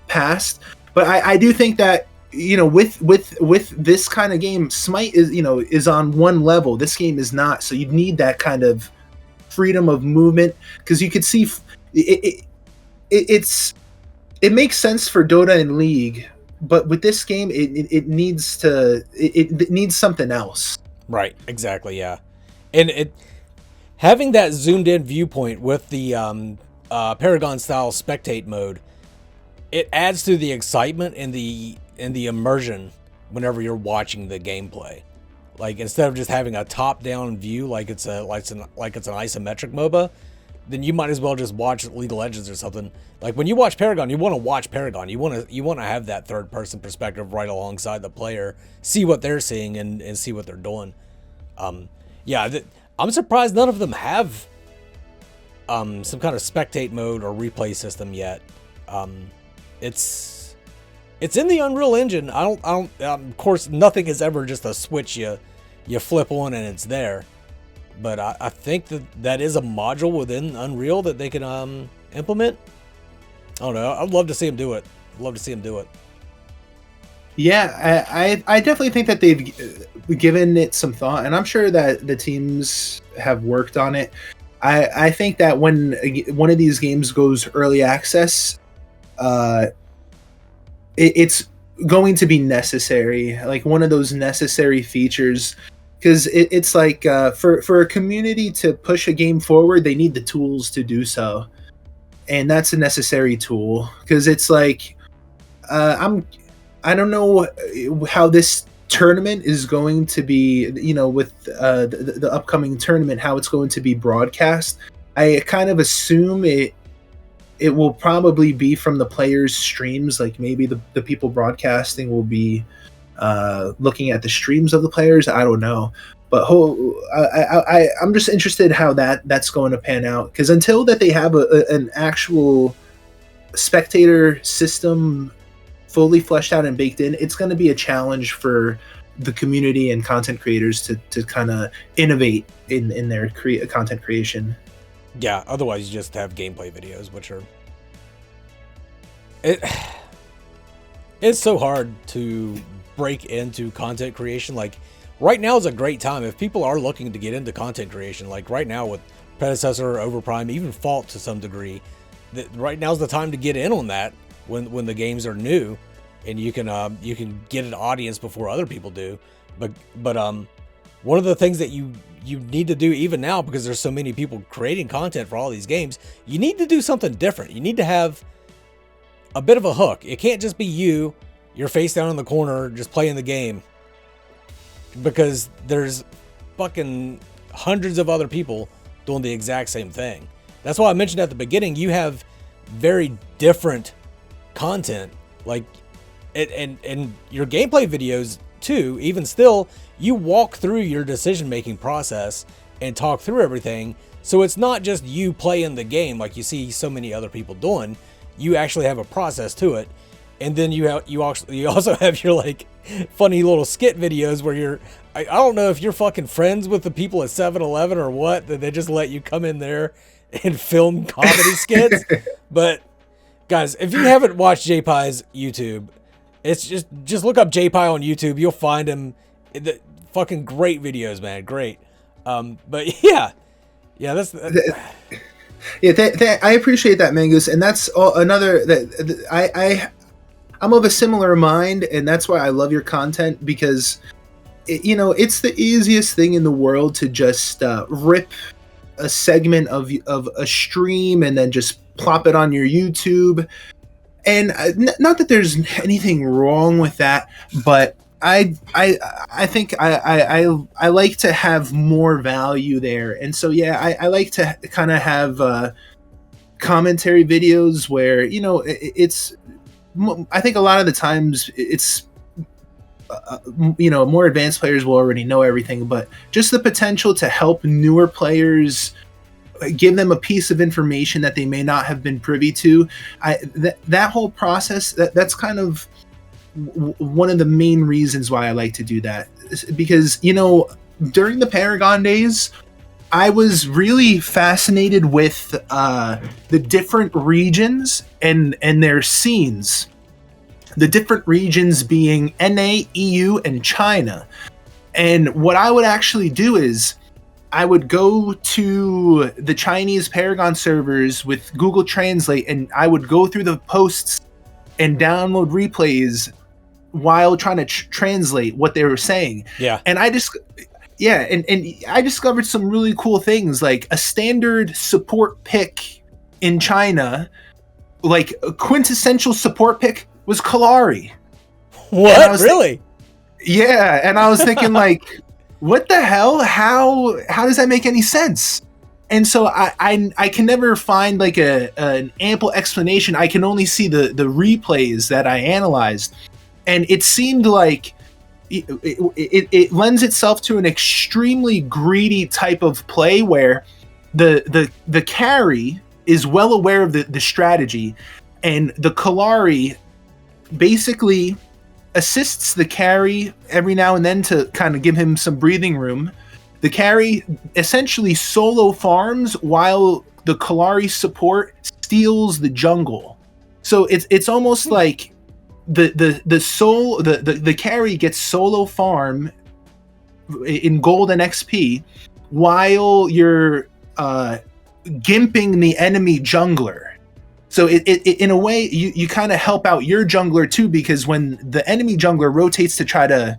passed. But I do think that with this kind of game, Smite is on one level. This game is not. So you need that kind of freedom of movement, because you could see it makes sense for Dota and League, but with this game, it needs something else. Right. Exactly. Yeah. And having that zoomed in viewpoint with the Paragon style spectate mode, it adds to the excitement and the immersion whenever you're watching the gameplay. Like, instead of just having a top-down view like it's an isometric MOBA, then you might as well just watch League of Legends or something. Like, when you watch Paragon, you want to watch Paragon. You want to have that third-person perspective right alongside the player, see what they're seeing and see what they're doing. I'm surprised none of them have some kind of spectate mode or replay system yet. It's in the Unreal Engine. Of course, nothing is ever just a switch you flip on and it's there. But I think that is a module within Unreal that they can implement. I don't know. I'd love to see them do it. Yeah, I definitely think that they've given it some thought, and I'm sure that the teams have worked on it. I think that when one of these games goes early access, it's going to be necessary, like one of those necessary features, because it's like for a community to push a game forward, they need the tools to do so, and that's a necessary tool. Because it's like I don't know how this tournament is going to be, with the upcoming tournament, how it's going to be broadcast. I kind of assume it will probably be from the players' streams. Like, maybe the people broadcasting will be looking at the streams of the players. I don't know. But I'm just interested how that's going to pan out, because until that they have an actual spectator system fully fleshed out and baked in, it's going to be a challenge for the community and content creators to kind of innovate in their content creation. Yeah, otherwise you just have gameplay videos, which are it's so hard to break into content creation. Like right now is a great time if people are looking to get into content creation. Like right now with Predecessor, Overprime, even Fault to some degree, that right now's the time to get in on that when the games are new, and you can get an audience before other people do. But one of the things that you need to do even now, because there's so many people creating content for all these games, you need to do something different. You need to have a bit of a hook. It can't just be you're face down in the corner just playing the game, because there's fucking hundreds of other people doing the exact same thing. That's why I mentioned at the beginning, you have very different content, like and your gameplay videos too. Even still, you walk through your decision-making process and talk through everything. So it's not just you playing the game like you see so many other people doing. You actually have a process to it. And then you also have your like funny little skit videos where I don't know if you're fucking friends with the people at 7-Eleven or what, that they just let you come in there and film comedy skits. But guys, if you haven't watched Jpie's YouTube, it's just look up Jpie on YouTube. You'll find him. The fucking great videos, man. Great. But yeah, that's. Yeah, I appreciate that, Mangoose, and that's another that I'm of a similar mind, and that's why I love your content, because it's the easiest thing in the world to just rip a segment of a stream and then just plop it on your YouTube. And not that there's anything wrong with that, but I think I like to have more value there. And so yeah, I like to kind of have commentary videos where it's I think a lot of the times it's more advanced players will already know everything, but just the potential to help newer players, give them a piece of information that they may not have been privy to. That whole process, that's kind of one of the main reasons why I like to do that, because during the Paragon days, I was really fascinated with the different regions and their scenes. The different regions being NA, EU, and China. And what I would actually do is I would go to the Chinese Paragon servers with Google Translate, and I would go through the posts and download replays while trying to translate what they were saying. Yeah. And I discovered some really cool things, like a standard support pick in China, like a quintessential support pick was Kalari. What? Really? Yeah, and I was thinking like, what the hell? How does that make any sense? And so I can never find like an ample explanation. I can only see the replays that I analyzed, and it seemed like it lends itself to an extremely greedy type of play where the carry is well aware of the strategy, and the Kalari basically assists the carry every now and then to kind of give him some breathing room. The carry essentially solo farms while the Kalari support steals the jungle. So it's almost like the carry gets solo farm in gold and XP while you're gimping the enemy jungler. So it in a way you kind of help out your jungler too, because when the enemy jungler rotates to try to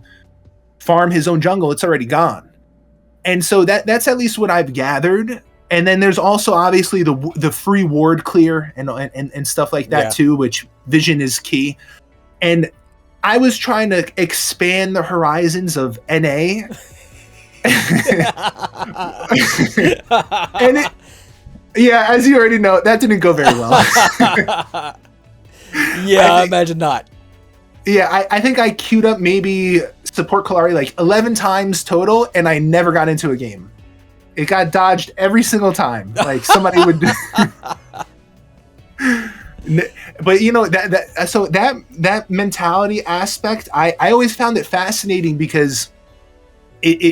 farm his own jungle, it's already gone. And so that's at least what I've gathered. And then there's also obviously the free ward clear and stuff like that too, which vision is key. And I was trying to expand the horizons of NA. And yeah, as you already know, that didn't go very well. I imagine not. Yeah, I think I queued up maybe support Kalari like 11 times total, and I never got into a game. It got dodged every single time. Like somebody would. But you know that mentality aspect, I always found it fascinating because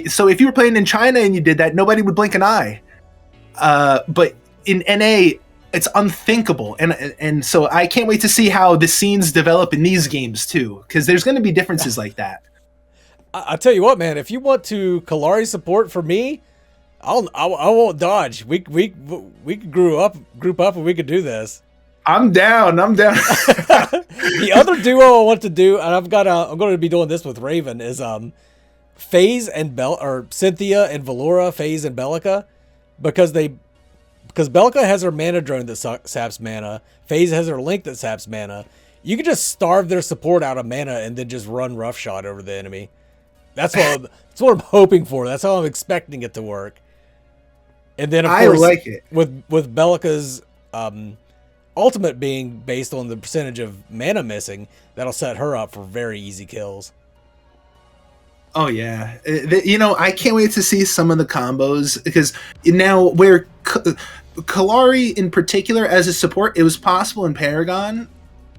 so if you were playing in China and you did that, nobody would blink an eye. But in NA, it's unthinkable, and so I can't wait to see how the scenes develop in these games too, because there's going to be differences like that. I tell you what, man, if you want to Kalari support for me, I won't dodge. We could group up, and we could do this. I'm down. The other duo I want to do, and I'm going to be doing this with Raven, is FaZe and Cynthia and Valora, FaZe and Bellica, because Bellica has her mana drone that saps mana, FaZe has her link that saps mana. You can just starve their support out of mana and then just run roughshod over the enemy. That's what I'm hoping for. That's how I'm expecting it to work. And then of course, like it with Bellica's ultimate being based on the percentage of mana missing, that'll set her up for very easy kills. Oh yeah, you know, I can't wait to see some of the combos, because now where Kalari in particular as a support, it was possible in Paragon.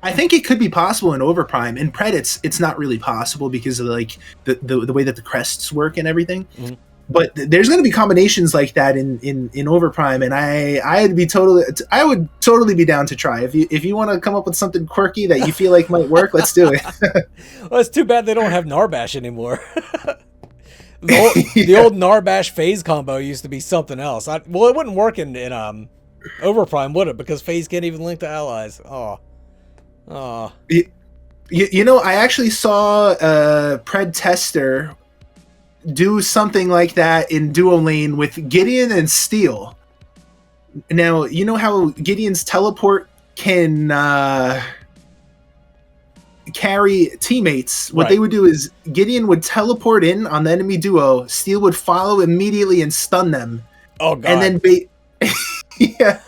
I think it could be possible in Overprime. In Pred, it's not really possible because of like the way that the crests work and everything. Mm-hmm. But there's going to be combinations like that in Overprime, and I would totally be down to try. If you want to come up with something quirky that you feel like might work, let's do it. Well, it's too bad they don't have Narbash anymore. The old Narbash FaZe combo used to be something else. It wouldn't work in Overprime, would it? Because FaZe can't even link to allies. Oh. You know, I actually saw Pred Tester do something like that in duo lane with Gideon and Steel. Now, you know how Gideon's teleport can carry teammates? What they would do is Gideon would teleport in on the enemy duo, Steel would follow immediately and stun them. Oh, God. And then yeah.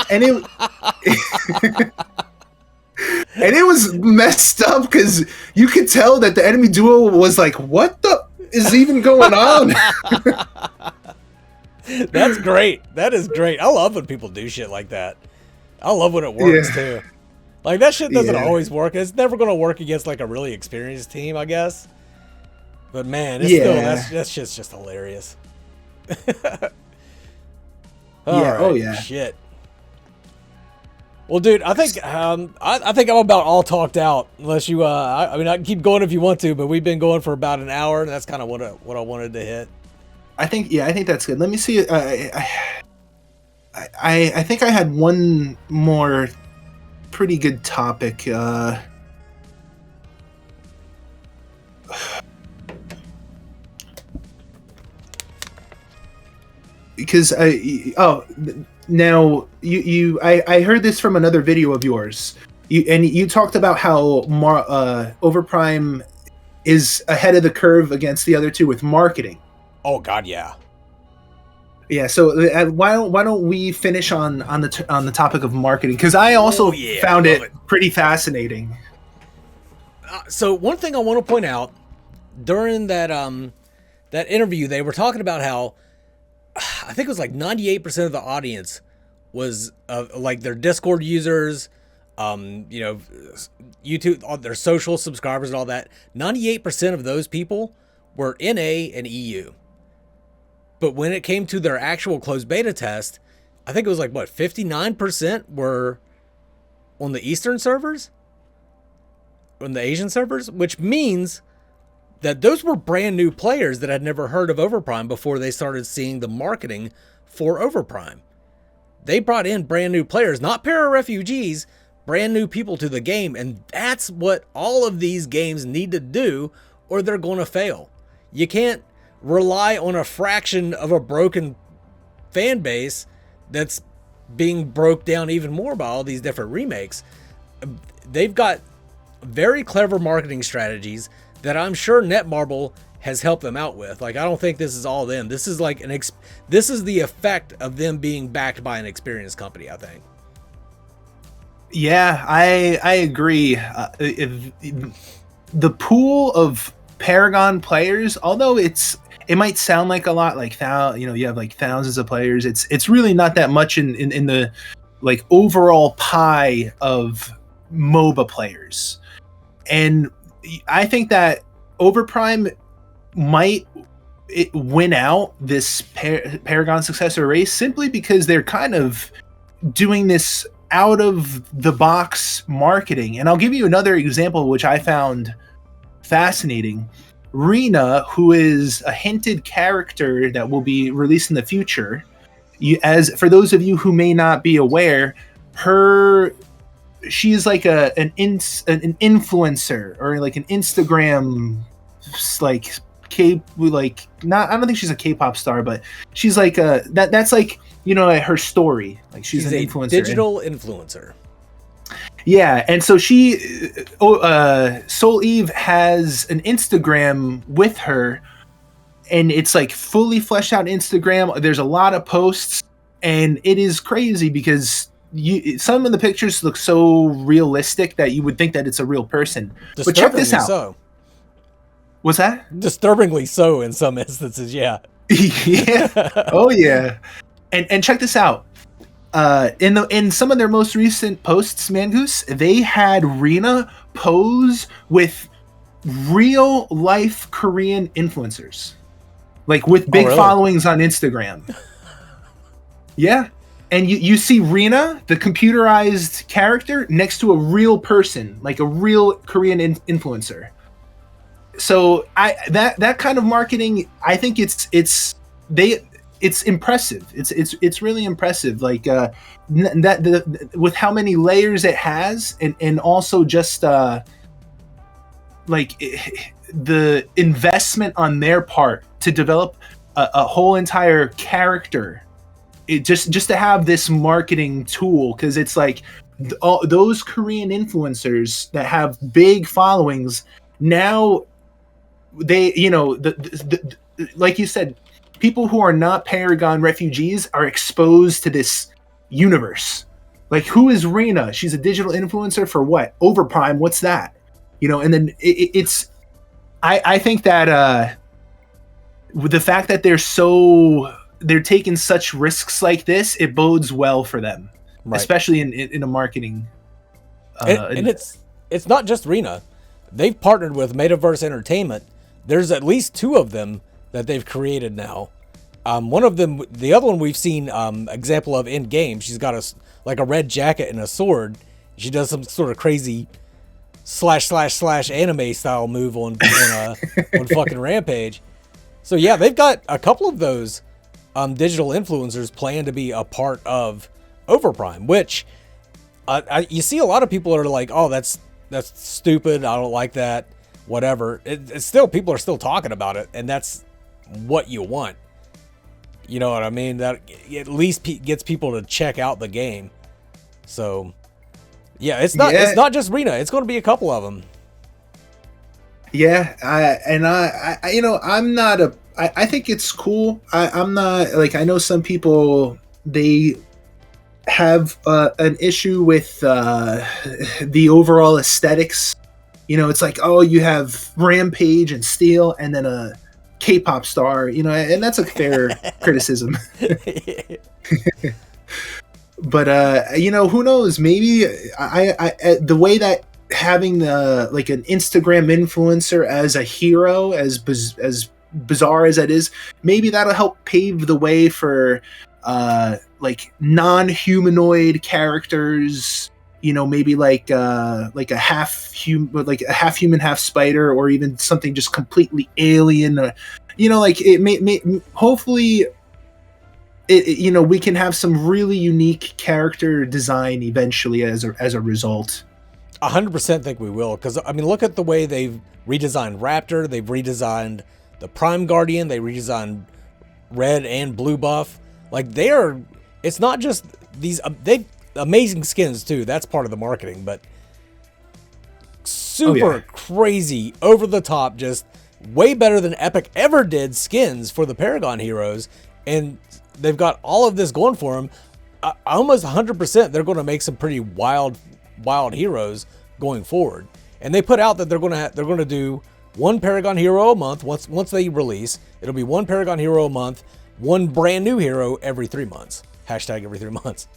And it was messed up because you could tell that the enemy duo was like, what the is even going on? That's great. That is great. I love when people do shit like that. I love when it works too. Like that shit doesn't always work. It's never going to work against like a really experienced team, I guess. But man, it's still that shit's just hilarious. Oh yeah. Shit. Well, dude, I think I'm about all talked out. Unless you, I mean, I can keep going if you want to, but we've been going for about an hour, and that's kind of what I wanted to hit. I think that's good. Let me see. I think I had one more pretty good topic. Because now I heard this from another video of yours. You talked about how Overprime is ahead of the curve against the other two with marketing. Oh God, yeah. Yeah, so why don't we finish on the topic of marketing? Because I also found it pretty fascinating. So one thing I want to point out during that interview, they were talking about how I think it was like 98% of the audience was like their Discord users, YouTube, their social subscribers and all that. 98% of those people were NA and EU. But when it came to their actual closed beta test, I think it was like, 59% were on the Eastern servers? On the Asian servers? Which means that those were brand new players that had never heard of Overprime before they started seeing the marketing for Overprime. They brought in brand new players, not para-refugees, brand new people to the game, and that's what all of these games need to do or they're going to fail. You can't rely on a fraction of a broken fan base that's being broke down even more by all these different remakes. They've got very clever marketing strategies that I'm sure Netmarble has helped them out with. Like, I don't think this is all them. This is like this is the effect of them being backed by an experienced company, I think. Yeah, I agree. The pool of Paragon players, although it might sound like a lot, like you have like thousands of players. It's really not that much in the like overall pie of MOBA players. And I think that Overprime might win out this Paragon successor race simply because they're kind of doing this out of the box marketing. And I'll give you another example which I found fascinating. Rena, who is a hinted character that will be released in the future, as for those of you who may not be aware, she's like an influencer, or like an Instagram like I don't think she's a K-pop star, but she's like that's like, you know, her story, like she's an influencer, digital influencer. Yeah, and so Soul Eve has an Instagram with her, and it's like fully fleshed out Instagram. There's a lot of posts, and it is crazy because some of the pictures look so realistic that you would think that it's a real person. But check this out. So. What's that? Disturbingly so in some instances, yeah. Yeah. Oh yeah. And check this out. In some of their most recent posts, Mangoose, they had Rena pose with real life Korean influencers, like with big followings on Instagram. Yeah, and you see Rena, the computerized character, next to a real person, like a real Korean influencer. So that kind of marketing, I think it's impressive. It's really impressive. Like with how many layers it has, and also just like the investment on their part to develop a whole entire character. It just to have this marketing tool, because it's like those Korean influencers that have big followings now, they, you know, the like you said, people who are not Paragon refugees are exposed to this universe. Like, who is Rena? She's a digital influencer for what? Overprime, what's that? You know, and then I think that with the fact that they're taking such risks like this, it bodes well for them, right? Especially in a marketing. And it's not just Rena. They've partnered with Metaverse Entertainment. There's at least 2 of them that they've created now. One of them, the other one we've seen example of in game. She's got a red jacket and a sword. She does some sort of crazy slash anime style move on fucking Rampage. So yeah, they've got a couple of those digital influencers planned to be a part of Overprime, which you see a lot of people are like, oh, that's stupid, I don't like that, whatever. It's still, people are still talking about it, and that's what you want. You know what I mean? That at least gets people to check out the game. So yeah, it's not just Rena. It's going to be a couple of them. Yeah, I you know, I think it's cool. I'm not, like, I know some people, they have an issue with the overall aesthetics. You know, it's like, oh, you have Rampage and Steel and then a K-pop star, you know, and that's a fair criticism. But you know, who knows? Maybe I the way that having like an Instagram influencer as a hero, as bizarre as that is, maybe that'll help pave the way for like non-humanoid characters. You know, maybe like a half human, half spider, or even something just completely alien. You know, like it may hopefully, you know, we can have some really unique character design eventually as a result. 100% think we will, because I mean, look at the way they've redesigned Raptor, they've redesigned the Prime Guardian, they redesigned red and blue buff. Like, it's not just these, they amazing skins too. That's part of the marketing, but super crazy, over the top, just way better than Epic ever did skins for the Paragon heroes, and they've got all of this going for them. Almost 100% they're going to make some pretty wild heroes going forward. And they put out that they're going to do one Paragon hero a month. Once they release, it'll be one Paragon hero a month, one brand new hero every 3 months. Hashtag every 3 months.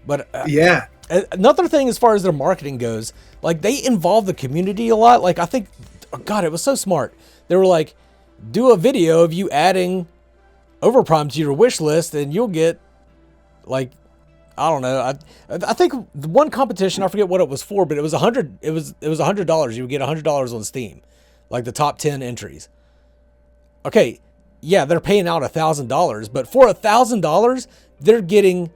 But yeah, another thing as far as their marketing goes, like they involve the community a lot. Like I think, oh God, it was so smart. They were like, do a video of you adding Overprime to your wish list and you'll get like, I don't know. I think one competition, I forget what it was for, but it was $100. It was $100. You would get $100 on Steam, like the top 10 entries. Okay, yeah, they're paying out $1,000, but for $1,000, they're getting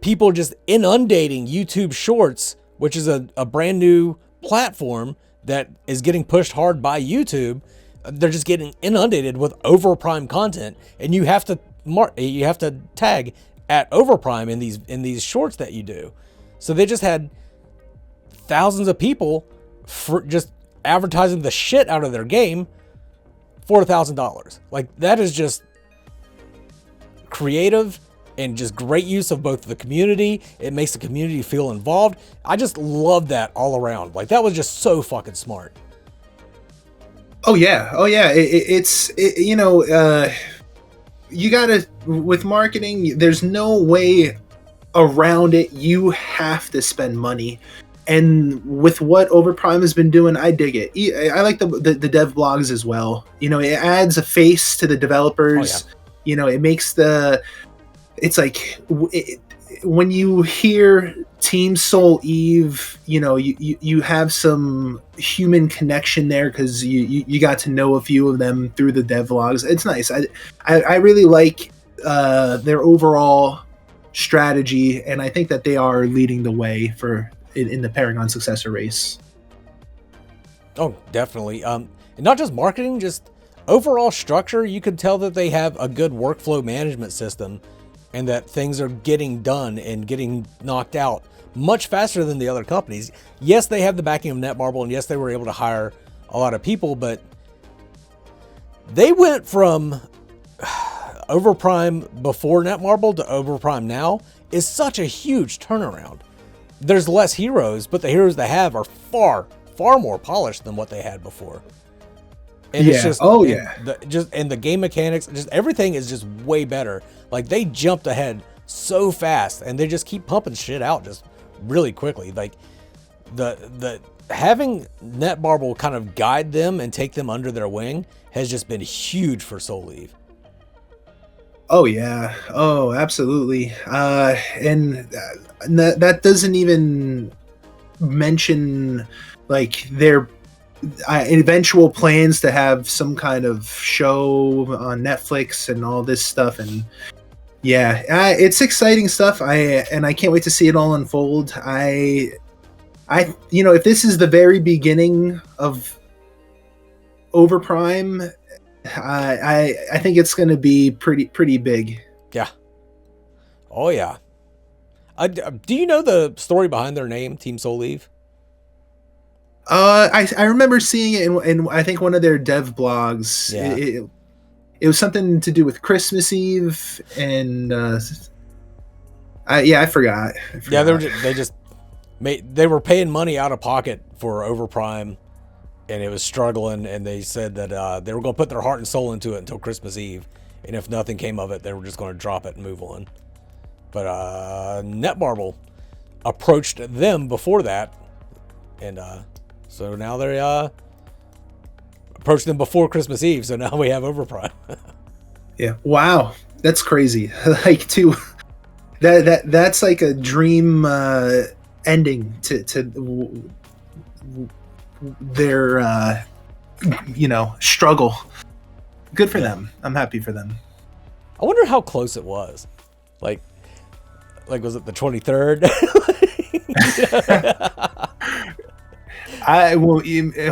people just inundating YouTube Shorts, which is a brand new platform that is getting pushed hard by YouTube. They're just getting inundated with Overprime content, and you have to tag at Overprime in these shorts that you do. So they just had thousands of people for just advertising the shit out of their game for $1,000. Like that is just creative and just great use of both the community. It makes the community feel involved. I just love that all around. Like that was just so fucking smart. Oh yeah. You gotta, with marketing, there's no way around it. You have to spend money. And with what Overprime has been doing, I dig it. I like the dev blogs as well. You know, it adds a face to the developers. Oh, yeah. You know, it makes it's like when you hear Team Soul Eve, you know, you have some human connection there because you got to know a few of them through the devlogs. It's nice. I really like their overall strategy, and I think that they are leading the way in the Paragon successor race. Oh, definitely. And not just marketing, just overall structure. You could tell that they have a good workflow management system, and that things are getting done and getting knocked out much faster than the other companies. Yes, they have the backing of Netmarble, and yes, they were able to hire a lot of people, but they went from Overprime before Netmarble to Overprime now is such a huge turnaround. There's less heroes, but the heroes they have are far, far more polished than what they had before. And yeah. It's just, oh yeah. And the game mechanics, just everything is just way better. Like they jumped ahead so fast, and they just keep pumping shit out just really quickly. Like the having Netmarble kind of guide them and take them under their wing has just been huge for Soul Eve. Oh yeah. Oh, absolutely. And that doesn't even mention like their eventual plans to have some kind of show on Netflix and all this stuff. And yeah, it's exciting stuff. I can't wait to see it all unfold. I if this is the very beginning of Overprime, I think it's going to be pretty big. Yeah. Oh yeah. Do you know the story behind their name, Team Soul Eve? I remember seeing it in I think one of their dev blogs. Yeah. It was something to do with Christmas Eve, and I forgot. Yeah, they were paying money out of pocket for Overprime, and it was struggling, and they said that they were going to put their heart and soul into it until Christmas Eve, and if nothing came of it, they were just going to drop it and move on. But Netmarble approached them before that, and so now they approached them before Christmas Eve, so now we have Overprime. Yeah. Wow. That's crazy. Like that's like a dream ending to their struggle. Good for them. I'm happy for them. I wonder how close it was. Like was it the 23rd?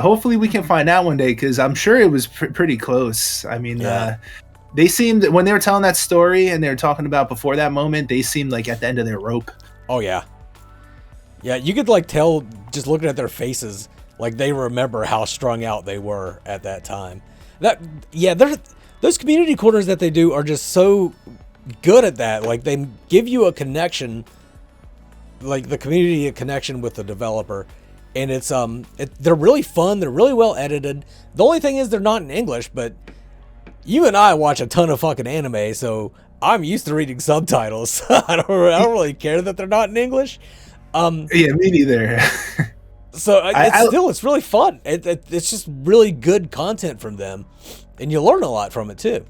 Hopefully we can find out one day, because I'm sure it was pretty close. I mean, yeah. They seemed, when they were telling that story and they were talking about before that moment, they seemed like at the end of their rope. Oh yeah. Yeah, you could like tell just looking at their faces, like they remember how strung out they were at that time. Those community corners that they do are just so good at that. Like they give you a connection, like the community a connection with the developer, and it's they're really fun. They're really well edited. The only thing is they're not in English, but you and I watch a ton of fucking anime, so I'm used to reading subtitles. I don't really care that they're not in English. Yeah, me neither. So it's really fun. It's just really good content from them, and you learn a lot from it too.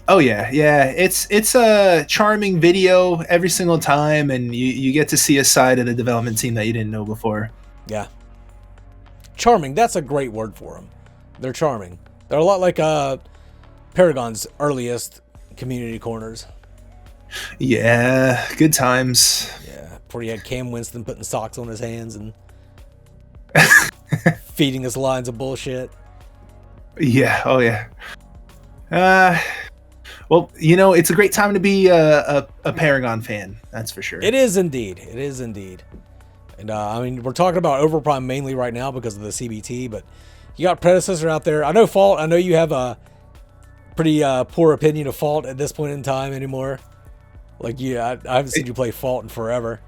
Oh yeah, it's a charming video every single time, and you get to see a side of the development team that you didn't know before. Yeah, charming. That's a great word for them. They're charming. They're a lot like Paragon's earliest community corners. Yeah, good times. Yeah, before you had Cam Winston putting socks on his hands and feeding us lines of bullshit. Yeah, oh yeah. Well, it's a great time to be a Paragon fan. That's for sure. It is indeed. It is indeed. And I mean, we're talking about Overprime mainly right now because of the CBT, but you got predecessor out there. I know Fault. I know you have a pretty poor opinion of Fault at this point in time anymore. Like, I haven't seen you play Fault in forever.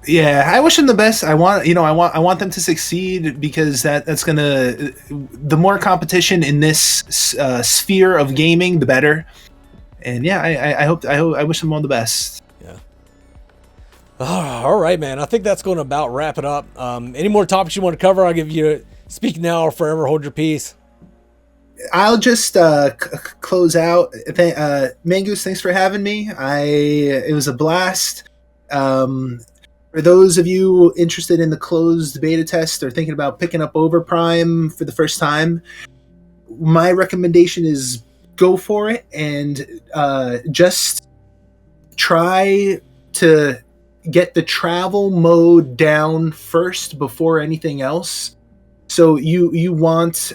Yeah, I wish them the best. I want them to succeed, because that's gonna, the more competition in this sphere of gaming, the better. And yeah, I wish them all the best. Yeah. All right, man. I think that's going to about wrap it up. Any more topics you want to cover? I'll give you speak now or forever hold your peace. I'll just close out. Mangoose, thanks for having me. It was a blast. For those of you interested in the closed beta test or thinking about picking up Overprime for the first time, my recommendation is go for it, and just try to get the travel mode down first before anything else. So you want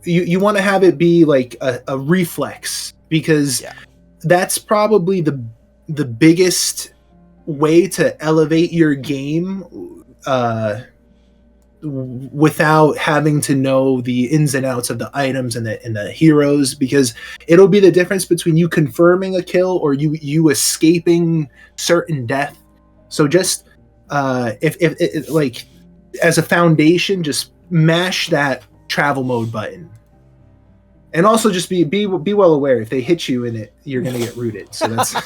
you want to have it be like a reflex, because that's probably the biggest way to elevate your game without having to know the ins and outs of the items and the heroes, because it'll be the difference between you confirming a kill or you escaping certain death. So just if like, as a foundation, just mash that travel mode button. And also just be well aware, if they hit you in it, you're gonna get rooted. So that's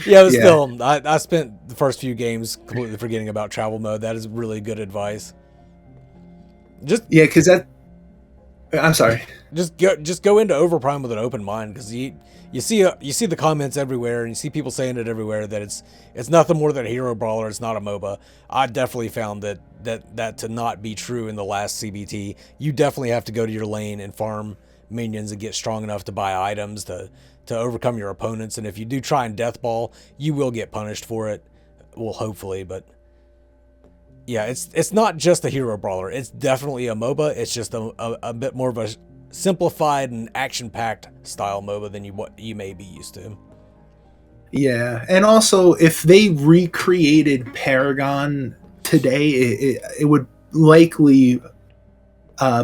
Still, I spent the first few games completely forgetting about travel mode. That is really good advice. Because I'm sorry. Just go into Overprime with an open mind, because you see the comments everywhere, and you see people saying it everywhere that it's nothing more than a hero brawler. It's not a MOBA. I definitely found that to not be true in the last CBT. You definitely have to go to your lane and farm minions and get strong enough to buy items to overcome your opponents. And if you do try and deathball, you will get punished for it. Well, hopefully, but yeah, it's not just a hero brawler. It's definitely a MOBA. It's just a bit more of a simplified and action-packed style MOBA than what you may be used to. Yeah, and also, if they recreated Paragon today, it would likely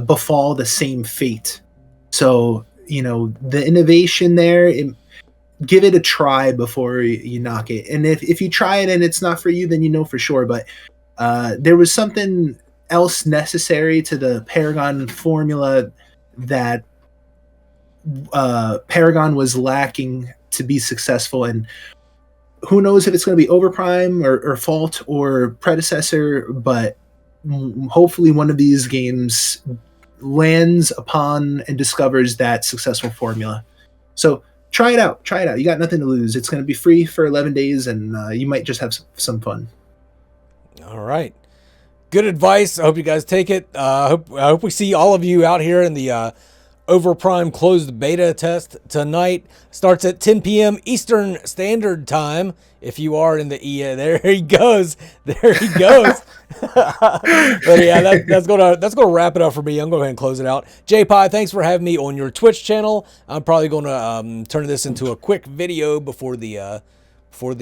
befall the same fate. So, the innovation there, give it a try before you knock it. And if you try it and it's not for you, then you know for sure. But there was something else necessary to the Paragon formula that Paragon was lacking to be successful. And who knows if it's going to be Overprime or Fault or predecessor, but hopefully one of these games lands upon and discovers that successful formula. So try it out. You got nothing to lose. It's going to be free for 11 days, and you might just have some fun. All right. Good advice. I hope you guys take it. I hope we see all of you out here in the Overprime closed beta test tonight. Starts at 10 p.m. Eastern Standard Time. If you are in the EA, there he goes. But yeah, that's gonna wrap it up for me. I'm going to go ahead and close it out. Jpie, thanks for having me on your Twitch channel. I'm probably going to turn this into a quick video before the closed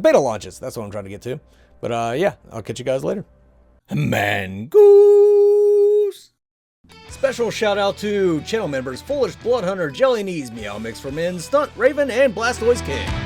beta launches. That's what I'm trying to get to. But yeah, I'll catch you guys later. Man, goose. Special shout out to channel members Foolish Bloodhunter, Jelly Knees, Meow Mix for Men, Stunt Raven, and Blastoise King.